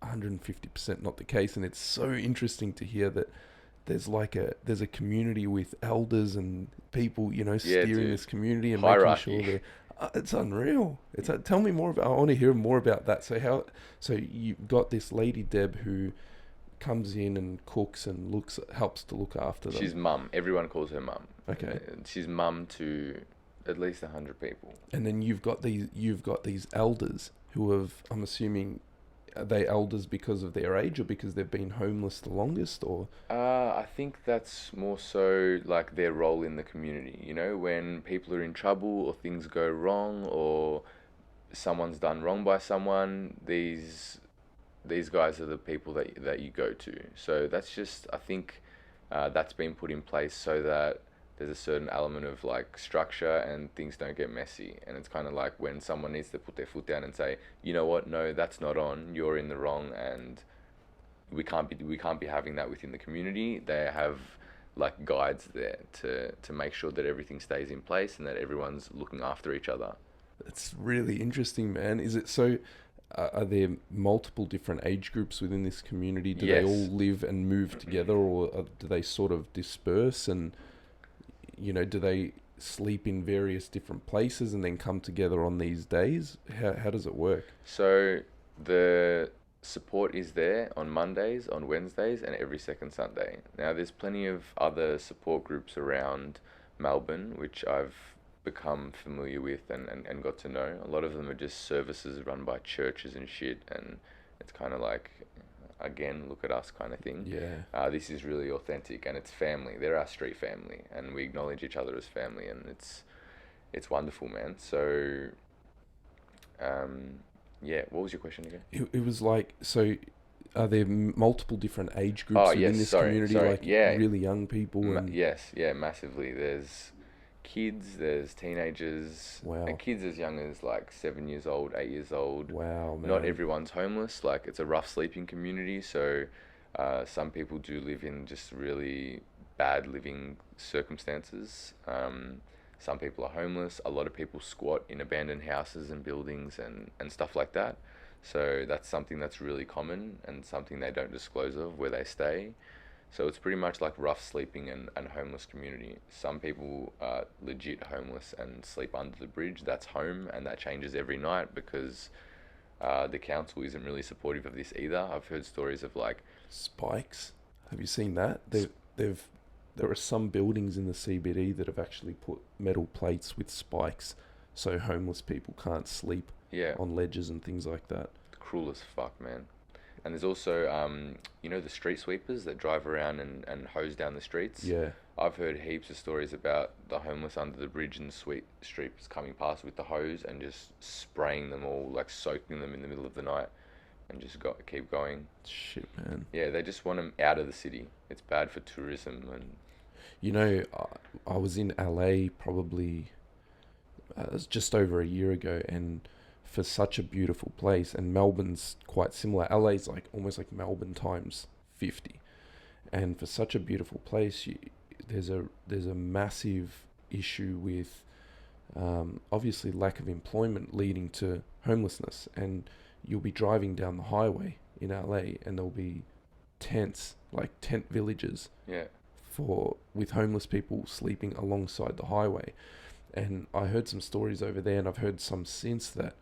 Speaker 4: 150% not the case. And it's so interesting to hear that there's a community with elders and people
Speaker 3: Yeah,
Speaker 4: steering
Speaker 3: dude.
Speaker 4: this community and making sure
Speaker 3: Hierarchy.
Speaker 4: they're it's unreal. Tell me more about. I want to hear more about that. So you've got this lady Deb who comes in and cooks and helps to look after them.
Speaker 3: She's mum. Everyone calls her mum.
Speaker 4: Okay.
Speaker 3: She's mum to at least 100 people.
Speaker 4: And then you've got these elders who have, I'm assuming, are they elders because of their age or because they've been homeless the longest, or?
Speaker 3: I think that's more so like their role in the community. You know, when people are in trouble or things go wrong or someone's done wrong by someone, these guys are the people that you go to. So that's just, I think, that's been put in place so that there's a certain element of like structure and things don't get messy. And it's kind of like when someone needs to put their foot down and say, you know what, no, that's not on. You're in the wrong, and we can't be having that within the community. They have like guides there to make sure that everything stays in place and that everyone's looking after each other.
Speaker 4: It's really interesting, man. Is it so? Are there multiple different age groups within this community? Do they
Speaker 3: Yes.
Speaker 4: all live and move together, or do they sort of disperse? And do they sleep in various different places and then come together on these days? How does it work?
Speaker 3: So the support is there on Mondays, on Wednesdays, and every second Sunday. Now, there's plenty of other support groups around Melbourne, which I've become familiar with and got to know. A lot of them are just services run by churches and shit, and it's kind of like, again, look at us kind of thing.
Speaker 4: Yeah.
Speaker 3: This is really authentic, and it's family. They're our street family, and we acknowledge each other as family, and it's wonderful, man. So, yeah, what was your question again?
Speaker 4: It was like, so are there multiple different age groups
Speaker 3: Oh,
Speaker 4: within
Speaker 3: yes,
Speaker 4: this
Speaker 3: sorry,
Speaker 4: community?
Speaker 3: sorry.
Speaker 4: Like
Speaker 3: Yeah.
Speaker 4: really young people? And
Speaker 3: Yes, yeah, massively. There's kids, there's teenagers,
Speaker 4: Wow.
Speaker 3: and kids as young as like 7 years old, 8 years old.
Speaker 4: Wow, man.
Speaker 3: Not everyone's homeless. Like, it's a rough sleeping community, so some people do live in just really bad living circumstances. Some people are homeless. A lot of people squat in abandoned houses and buildings and stuff like that. So that's something that's really common and something they don't disclose of where they stay. So it's pretty much like rough sleeping and homeless community. Some people are legit homeless and sleep under the bridge. That's home, and that changes every night because the council isn't really supportive of this either. I've heard stories of like
Speaker 4: Spikes. Have you seen that? There are some buildings in the CBD that have actually put metal plates with spikes so homeless people can't sleep
Speaker 3: yeah,
Speaker 4: on ledges and things like that.
Speaker 3: cruel as fuck, man. And there's also the street sweepers that drive around and hose down the streets.
Speaker 4: Yeah.
Speaker 3: I've heard heaps of stories about the homeless under the bridge and the streets coming past with the hose and just spraying them all, like soaking them in the middle of the night, and just keep going.
Speaker 4: Shit, man.
Speaker 3: Yeah, they just want them out of the city. It's bad for tourism. And
Speaker 4: You know, I was in LA probably it was just over a year ago, and for such a beautiful place, and Melbourne's quite similar. LA's like almost like Melbourne times 50, and for such a beautiful place, there's a massive issue with obviously lack of employment leading to homelessness, and you'll be driving down the highway in LA, and there'll be tents, like tent villages,
Speaker 3: yeah,
Speaker 4: with homeless people sleeping alongside the highway. And I heard some stories over there, and I've heard some since, that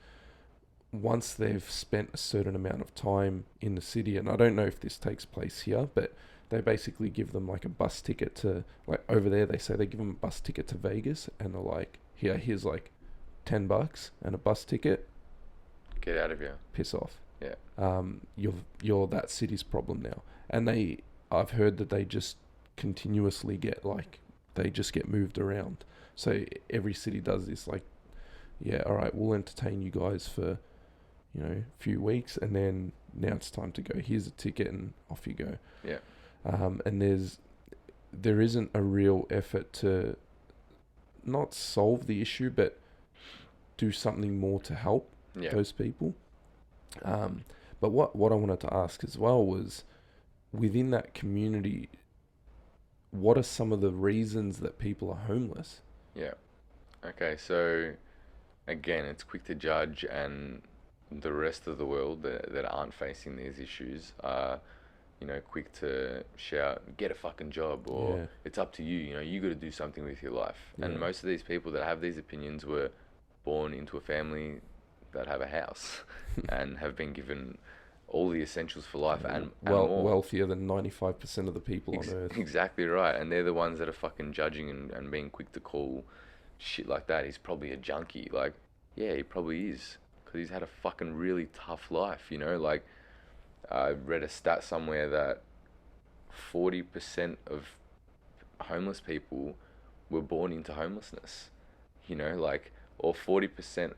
Speaker 4: once they've spent a certain amount of time in the city, and I don't know if this takes place here, but they basically give them like a bus ticket to, like over there they say they give them a bus ticket to Vegas, and they're like, here's like $10 and a bus ticket,
Speaker 3: get out of here,
Speaker 4: piss off.
Speaker 3: Yeah.
Speaker 4: You're that city's problem now. And I've heard that they just continuously get moved around. So every city does this, like, yeah, all right, we'll entertain you guys for, a few weeks, and then now it's time to go. Here's a ticket, and off you go.
Speaker 3: Yeah.
Speaker 4: And there isn't a real effort to not solve the issue, but do something more to help those people. But what I wanted to ask as well was, within that community, what are some of the reasons that people are homeless?
Speaker 3: Yeah. Okay, so again, it's quick to judge, and the rest of the world that aren't facing these issues are, quick to shout, get a fucking job, or it's up to you, you got to do something with your life. Yeah. And most of these people that have these opinions were born into a family that have a house and have been given all the essentials for life and more.
Speaker 4: Wealthier than 95% of the people on Earth.
Speaker 3: Exactly right. And they're the ones that are fucking judging and being quick to call shit like that. He's probably a junkie. Like, yeah, he probably is. Because he's had a fucking really tough life, Like, I read a stat somewhere that 40% of homeless people were born into homelessness. Or 40%,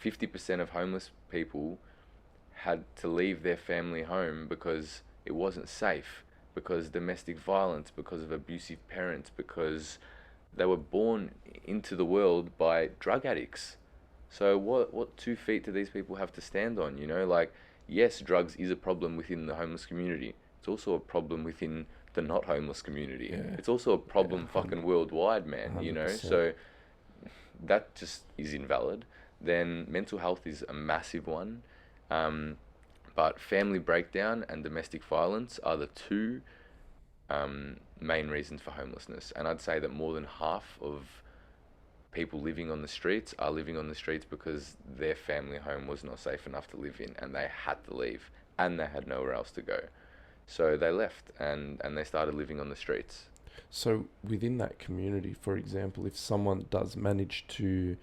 Speaker 3: 50% of homeless people had to leave their family home because it wasn't safe, because domestic violence, because of abusive parents, because they were born into the world by drug addicts. So what 2 feet do these people have to stand on? Yes, drugs is a problem within the homeless community. It's also a problem within the not homeless community. Yeah. It's also a problem fucking worldwide, man. 100%. So that just is invalid. Then mental health is a massive one. But family breakdown and domestic violence are the 2 main reasons for homelessness. And I'd say that more than half of people living on the streets are living on the streets because their family home was not safe enough to live in, and they had to leave, and they had nowhere else to go. So they left, and they started living on the streets.
Speaker 4: So within that community, for example, if someone does manage to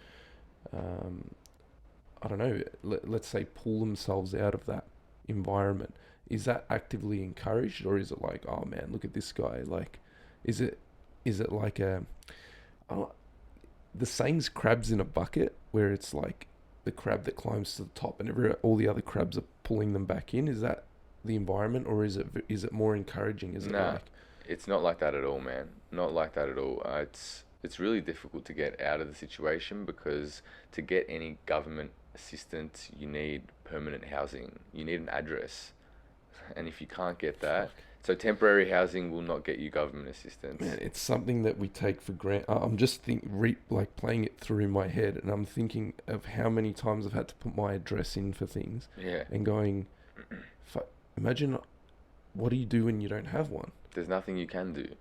Speaker 4: let's say pull themselves out of that environment, is that actively encouraged, or is it like, oh man, look at this guy? Like, is it like the saying's crabs in a bucket, where it's like the crab that climbs to the top and all the other crabs are pulling them back in? Is that the environment, or is it more encouraging?
Speaker 3: It's not like that at all, man. Not like that at all. It's really difficult to get out of the situation, because to get any government assistance, you need permanent housing. You need an address. And if you can't get that, so temporary housing will not get you government assistance.
Speaker 4: Man, it's something that we take for granted. I'm just playing it through in my head, and I'm thinking of how many times I've had to put my address in for things.
Speaker 3: Yeah.
Speaker 4: And going, imagine, what do you do when you don't have one?
Speaker 3: There's nothing you can do,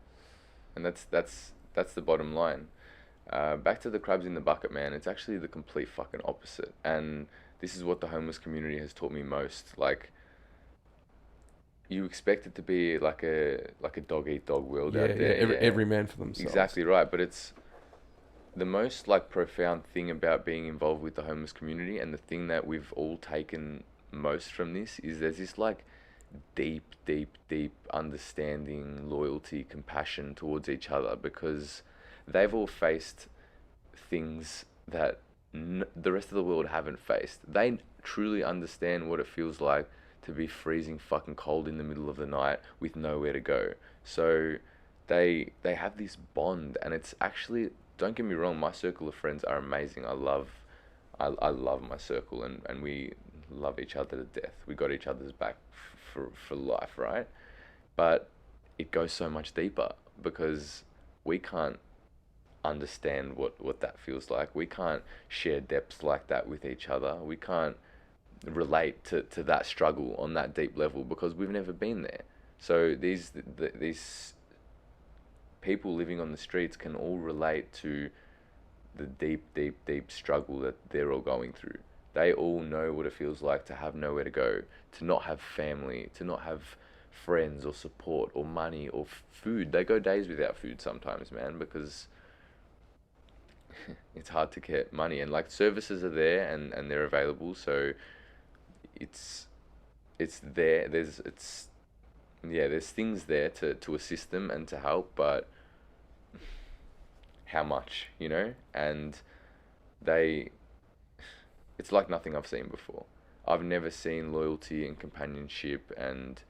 Speaker 3: and that's the bottom line. Back to the crabs in the bucket, man. It's actually the complete fucking opposite, and this is what the homeless community has taught me most. Like, you expect it to be like a dog eat dog world
Speaker 4: Yeah,
Speaker 3: out
Speaker 4: yeah.
Speaker 3: there.
Speaker 4: Every man for themselves.
Speaker 3: Exactly right, but it's the most like profound thing about being involved with the homeless community, and the thing that we've all taken most from this is there's this like deep understanding, loyalty, compassion towards each other, because they've all faced things that the rest of the world haven't faced. They truly understand what it feels like to be freezing fucking cold in the middle of the night with nowhere to go. So they have this bond, and it's actually, don't get me wrong, my circle of friends are amazing. I love my circle, and we love each other to death. We got each other's back for life, right? But it goes so much deeper, because we can't understand what that feels like. We can't share depths like that with each other. We can't relate to that struggle on that deep level, because we've never been there. So these people living on the streets can all relate to the deep struggle that they're all going through. They all know what it feels like to have nowhere to go, to not have family, to not have friends or support or money or food. They go days without food sometimes, man, because it's hard to get money, and like services are there, and they're available, so it's there. There's things there to assist them and to help, but how much, you know? And they it's like nothing I've seen before. I've never seen loyalty and companionship and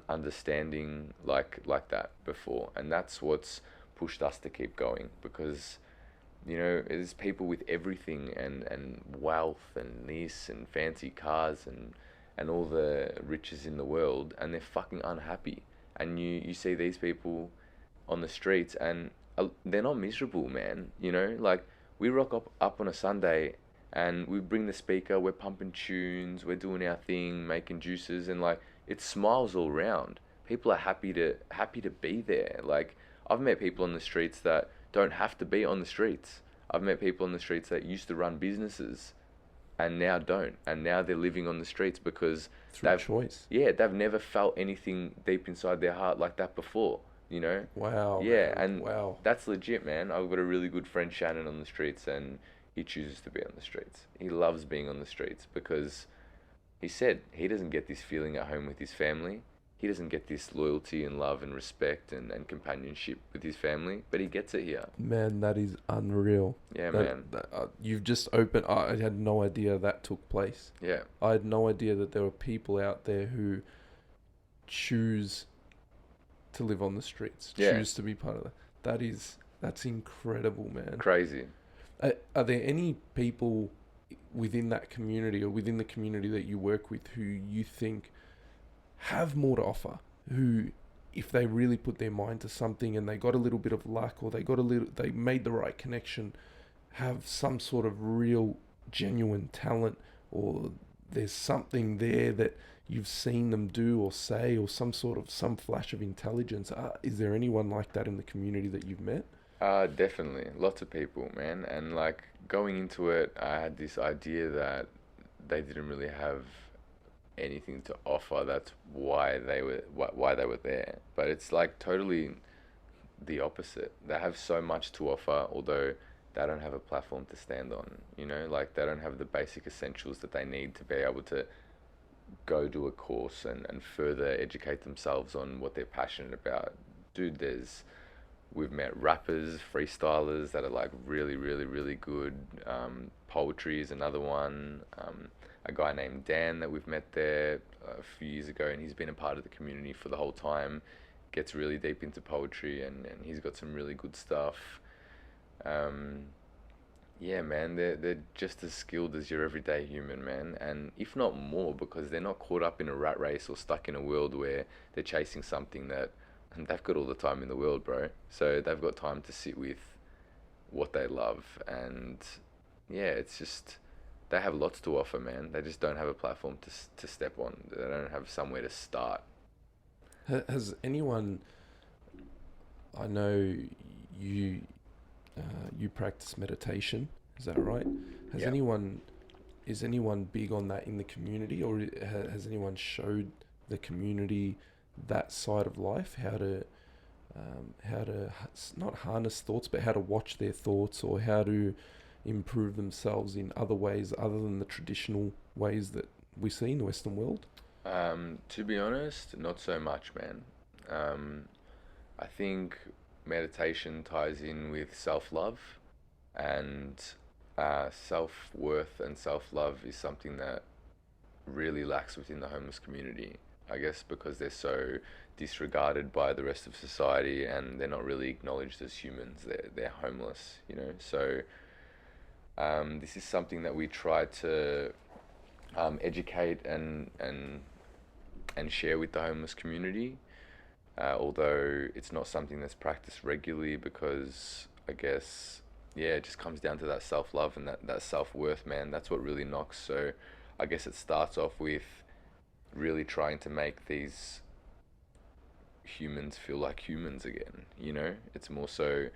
Speaker 3: understanding like that before, and that's what's pushed us to keep going, because you know, there's people with everything and wealth and this and fancy cars and all the riches in the world, and they're fucking unhappy. And you see these people on the streets, and they're not miserable, man. You know, like, we rock up on a Sunday, and we bring the speaker, we're pumping tunes, we're doing our thing, making juices, and like, it smiles all around. People are happy to be there. Like, I've met people on the streets that don't have to be on the streets. I've met people on the streets that used to run businesses and now don't, and now they're living on the streets because
Speaker 4: Through choice.
Speaker 3: yeah, they've never felt anything deep inside their heart like that before, you know?
Speaker 4: Wow.
Speaker 3: Yeah,
Speaker 4: Man.
Speaker 3: and
Speaker 4: wow.
Speaker 3: that's legit, man. I've got a really good friend, Shannon, on the streets, and he chooses to be on the streets. He loves being on the streets because he said he doesn't get this feeling at home with his family. He doesn't get this loyalty and love and respect and companionship with his family, but he gets it here.
Speaker 4: Man, that is unreal.
Speaker 3: Yeah, man.
Speaker 4: You've just opened. I had no idea that took place.
Speaker 3: Yeah.
Speaker 4: I had no idea that there were people out there who choose to live on the streets, choose to be part of that. That's incredible, man.
Speaker 3: Crazy.
Speaker 4: Are there any people within that community or within the community that you work with who you think have more to offer, who, if they really put their mind to something and they got a little bit of luck, or they made the right connection, have some sort of real genuine talent, or there's something there that you've seen them do or say, or some flash of intelligence? Is there anyone like that in the community that you've met?
Speaker 3: Definitely. Lots of people, man. And like, going into it, I had this idea that they didn't really have anything to offer. That's why they were there. But it's like totally the opposite. They have so much to offer, although they don't have a platform to stand on. You know, like, they don't have the basic essentials that they need to be able to go do a course and further educate themselves on what they're passionate about. Dude, we've met rappers, freestylers that are like really, really, really good. Poetry is another one. A guy named Dan that we've met there a few years ago, and he's been a part of the community for the whole time. Gets really deep into poetry, and he's got some really good stuff. Yeah, man, they're just as skilled as your everyday human, man, and if not more, because they're not caught up in a rat race or stuck in a world where they're chasing something that, and they've got all the time in the world, bro. So they've got time to sit with what they love, and yeah, it's just, they have lots to offer, man. They just don't have a platform to step on. They don't have somewhere to start.
Speaker 4: Has anyone? I know you you practice meditation. Is that right? Has
Speaker 3: Yeah.
Speaker 4: anyone? Is anyone big on that in the community, or has anyone showed the community that side of life? How to not harness thoughts, but how to watch their thoughts, or how to improve themselves in other ways other than the traditional ways that we see in the Western world?
Speaker 3: To be honest, not so much, man. I think meditation ties in with self-love, and self-worth and self-love is something that really lacks within the homeless community. I guess because they're so disregarded by the rest of society and they're not really acknowledged as humans. They're homeless, you know. So this is something that we try to educate and share with the homeless community. Although it's not something that's practiced regularly because I guess yeah, it just comes down to that self love and that self worth, man. That's what really knocks. So I guess it starts off with really trying to make these humans feel like humans again, you know? It's more so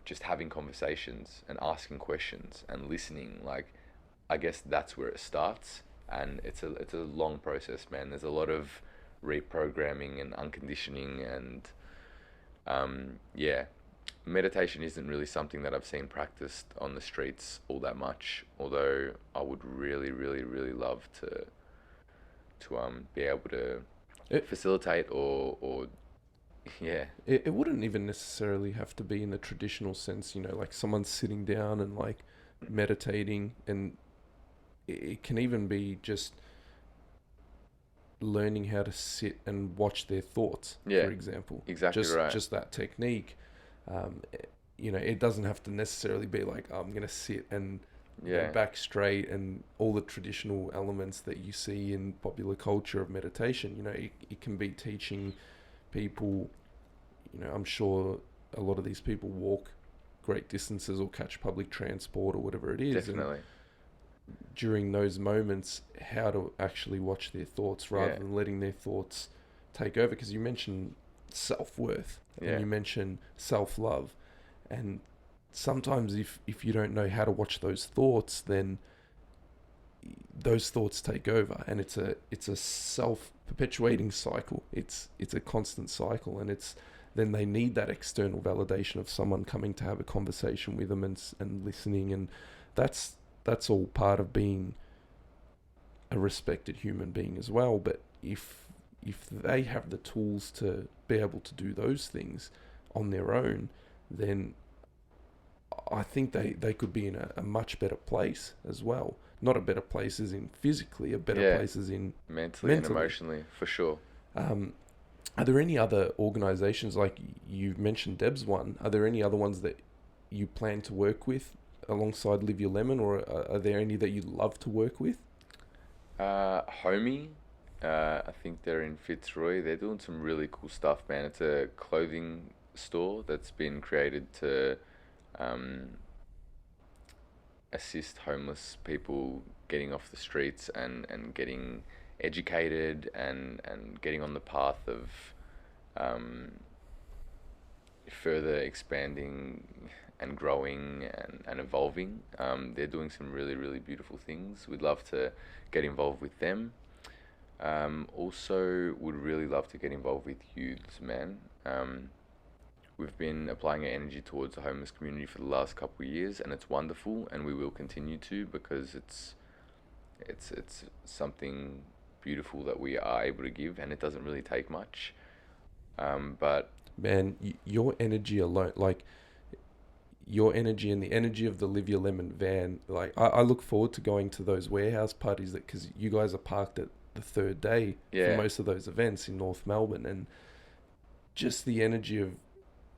Speaker 3: just having conversations and asking questions and listening. Like I guess that's where it starts, and it's a long process, man. There's a lot of reprogramming and unconditioning, and yeah, meditation isn't really something that I've seen practiced on the streets all that much. Although I would really, really, really love to be able to
Speaker 4: It,
Speaker 3: facilitate or yeah,
Speaker 4: it wouldn't even necessarily have to be in the traditional sense, you know, like someone sitting down and like meditating, and it can even be just learning how to sit and watch their thoughts,
Speaker 3: yeah,
Speaker 4: for example.
Speaker 3: exactly right.
Speaker 4: Just that technique. You know, it doesn't have to necessarily be like, oh, I'm going to sit and
Speaker 3: Yeah,
Speaker 4: back straight and all the traditional elements that you see in popular culture of meditation. You know, it can be teaching people, you know, I'm sure a lot of these people walk great distances or catch public transport or whatever it is.
Speaker 3: definitely.
Speaker 4: And during those moments, how to actually watch their thoughts rather
Speaker 3: Yeah,
Speaker 4: than letting their thoughts take over. Because you mentioned self-worth and
Speaker 3: yeah,
Speaker 4: you mentioned self-love, and sometimes if you don't know how to watch those thoughts, then those thoughts take over, and it's a self-perpetuating cycle. It's a constant cycle, and it's then they need that external validation of someone coming to have a conversation with them and listening, and that's that's all part of being a respected human being as well. But if they have the tools to be able to do those things on their own, then I think they could be in a much better place as well. Not a better place as in physically, a better
Speaker 3: yeah.
Speaker 4: place as in
Speaker 3: Mentally and
Speaker 4: mentally.
Speaker 3: emotionally, for sure.
Speaker 4: Um, are there any other organizations, like you mentioned Deb's one, are there any other ones that you plan to work with alongside Live Your Lemon, or are there any that you'd love to work with?
Speaker 3: Homie, I think they're in Fitzroy. They're doing some really cool stuff, man. It's a clothing store that's been created to um, assist homeless people getting off the streets and getting educated and getting on the path of um, further expanding and growing and evolving. They're doing some really, really beautiful things. We'd love to get involved with them. Also, would really love to get involved with youths, man. We've been applying our energy towards the homeless community for the last couple of years, and it's wonderful, and we will continue to because it's something beautiful that we are able to give, and it doesn't really take much. But
Speaker 4: Man, your energy alone, like your energy and the energy of the Live Your Lemon van, like I look forward to going to those warehouse parties, that because you guys are parked at the third day for
Speaker 3: yeah,
Speaker 4: most of those events in North Melbourne, and just the energy of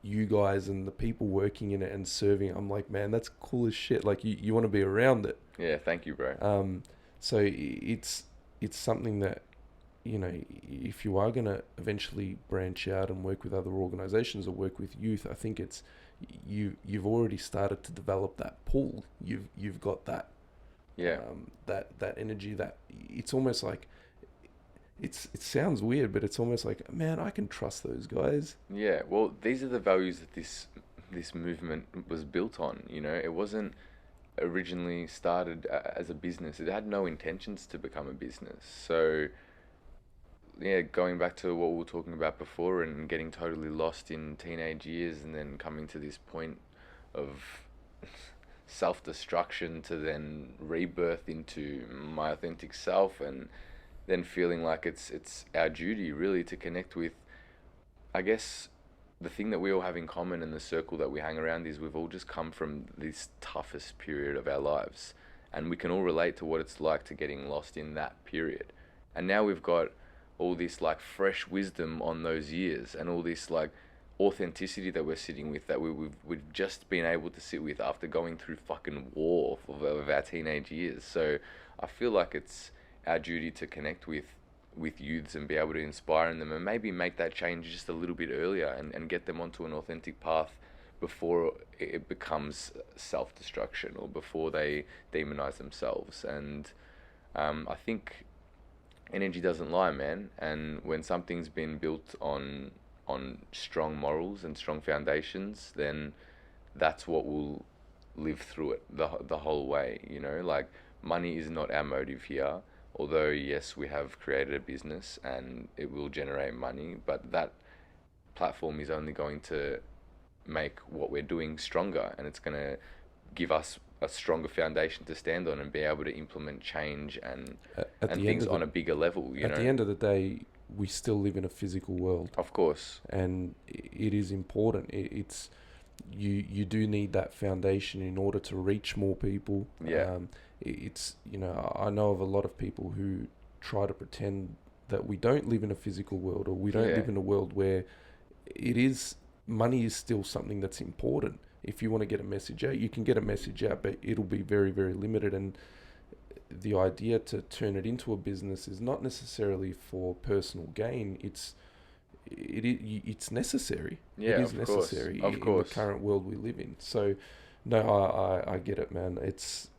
Speaker 4: you guys and the people working in it and serving, I'm like, man, that's cool as shit. Like you want to be around it.
Speaker 3: yeah, thank you, bro.
Speaker 4: So it's something that, you know, if you are going to eventually branch out and work with other organizations or work with youth, I think it's you've already started to develop that pull. You've got that
Speaker 3: Yeah,
Speaker 4: that energy, that it's almost like it sounds weird, but it's almost like, man, I can trust those guys.
Speaker 3: Yeah, well, these are the values that this movement was built on. You know, it wasn't originally started as a business. It had no intentions to become a business. So yeah, going back to what we were talking about before and getting totally lost in teenage years and then coming to this point of self-destruction to then rebirth into my authentic self, and then feeling like it's our duty really to connect with, I guess, the thing that we all have in common in the circle that we hang around is we've all just come from this toughest period of our lives, and we can all relate to what it's like to getting lost in that period. And now we've got all this like fresh wisdom on those years and all this like authenticity that we're sitting with, that we've just been able to sit with after going through fucking war of our teenage years. So I feel like it's our duty to connect with youths and be able to inspire them and maybe make that change just a little bit earlier, and get them onto an authentic path before it becomes self-destruction or before they demonize themselves. And I think energy doesn't lie, man. And when something's been built on strong morals and strong foundations, then that's what will live through it the whole way. You know, like, money is not our motive here. Although yes, we have created a business and it will generate money, but that platform is only going to make what we're doing stronger, and it's going to give us a stronger foundation to stand on and be able to implement change and things on a bigger level. You know,
Speaker 4: at the end of the day, we still live in a physical world,
Speaker 3: of course,
Speaker 4: and it is important. It's you do need that foundation in order to reach more people.
Speaker 3: Yeah.
Speaker 4: It's, you know, I know of a lot of people who try to pretend that we don't live in a physical world, or we don't live in a world where money is still something that's important. If you want to get a message out, you can get a message out, but it'll be very, very limited. And the idea to turn it into a business is not necessarily for personal gain. It's necessary.
Speaker 3: Yeah,
Speaker 4: it is necessary
Speaker 3: of course.
Speaker 4: In the current world we live in. So, no, I get it, man. It's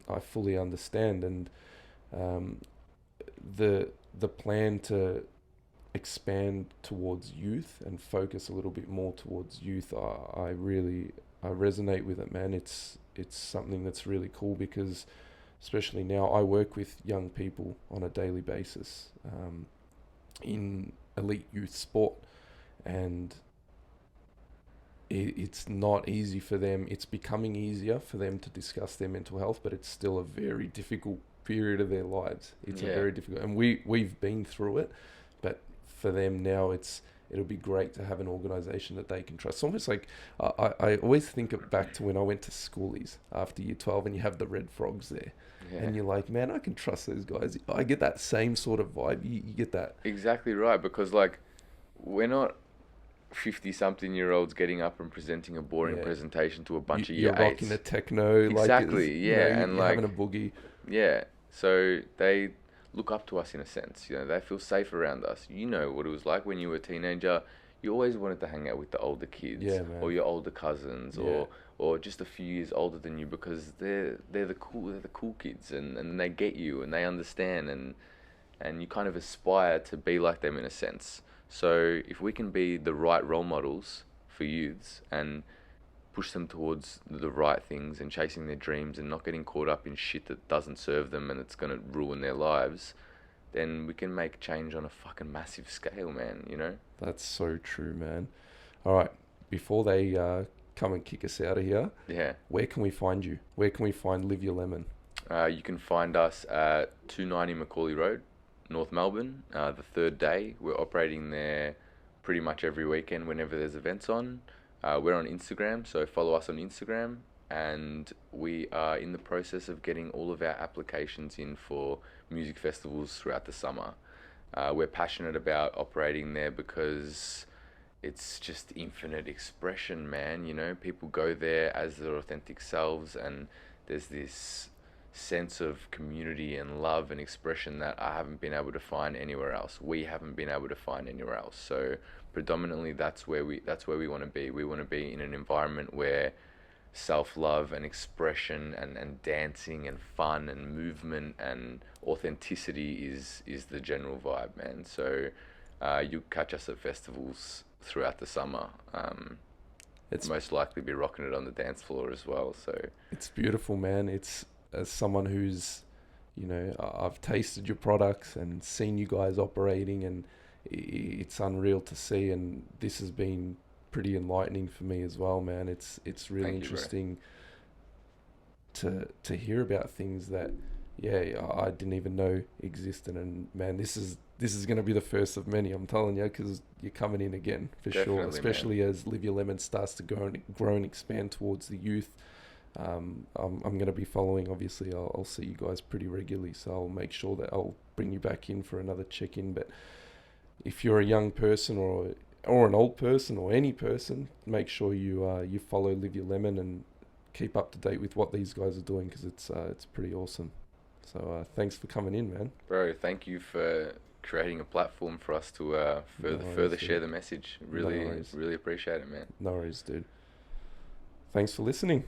Speaker 4: I fully understand, and the plan to expand towards youth and focus a little bit more towards youth, I resonate with it, man. It's something that's really cool, because especially now I work with young people on a daily basis in elite youth sport, and it's not easy for them. It's becoming easier for them to discuss their mental health, but it's still a very difficult period of their lives. It's a very difficult, and we've been through it, but for them now, it'll be great to have an organization that they can trust. It's almost like I always think back to when I went to schoolies after year 12, and you have the Red Frogs there. Yeah. And you're like, man, I can trust those guys. I get that same sort of vibe. You get that.
Speaker 3: Exactly right, because like, we're not 50-something-year-olds getting up and presenting a boring presentation to a bunch of year eights.
Speaker 4: You're rocking a techno.
Speaker 3: Exactly, and like
Speaker 4: having a boogie.
Speaker 3: Yeah, so they look up to us in a sense. You know, they feel safe around us. You know what it was like when you were a teenager. You always wanted to hang out with the older kids, or your older cousins, or just a few years older than you, because they're the cool kids, and they get you and they understand, and you kind of aspire to be like them in a sense. So if we can be the right role models for youths and push them towards the right things and chasing their dreams and not getting caught up in shit that doesn't serve them and it's going to ruin their lives, then we can make change on a fucking massive scale, man, you know?
Speaker 4: That's so true, man. All right, before they come and kick us out of here, where can we find you? Where can we find Live Your Lemon?
Speaker 3: You can find us at 290 Macaulay Road, North Melbourne. The third day, we're operating there pretty much every weekend whenever there's events on. We're on Instagram, so follow us on Instagram, and we are in the process of getting all of our applications in for music festivals throughout the summer. We're passionate about operating there because it's just infinite expression, man. You know, people go there as their authentic selves, and there's this sense of community and love and expression that I haven't been able to find anywhere else. We haven't been able to find anywhere else. So predominantly that's where we want to be. We want to be in an environment where self-love and expression and dancing and fun and movement and authenticity is the general vibe, man. So you'll catch us at festivals throughout the summer. It's most likely be rocking it on the dance floor as well. So
Speaker 4: it's beautiful, man. It's, as someone who's, you know, I've tasted your products and seen you guys operating, and it's unreal to see. And this has been pretty enlightening for me as well, man. It's really interesting to hear about things that, I didn't even know existed. And man, this is going to be the first of many, I'm telling you, because you're coming in again for
Speaker 3: Definitely,
Speaker 4: sure, especially
Speaker 3: man.
Speaker 4: as Live Your Lemon starts to grow and expand towards the youth. I'm going to be following, obviously. I'll see you guys pretty regularly, so I'll make sure that I'll bring you back in for another check-in. But if you're a young person or an old person or any person, make sure you follow Live Your Lemon and keep up to date with what these guys are doing, because it's pretty awesome. So thanks for coming in, man.
Speaker 3: Bro, thank you for creating a platform for us to further share the message. Really appreciate it, man.
Speaker 4: No worries, dude. Thanks for listening.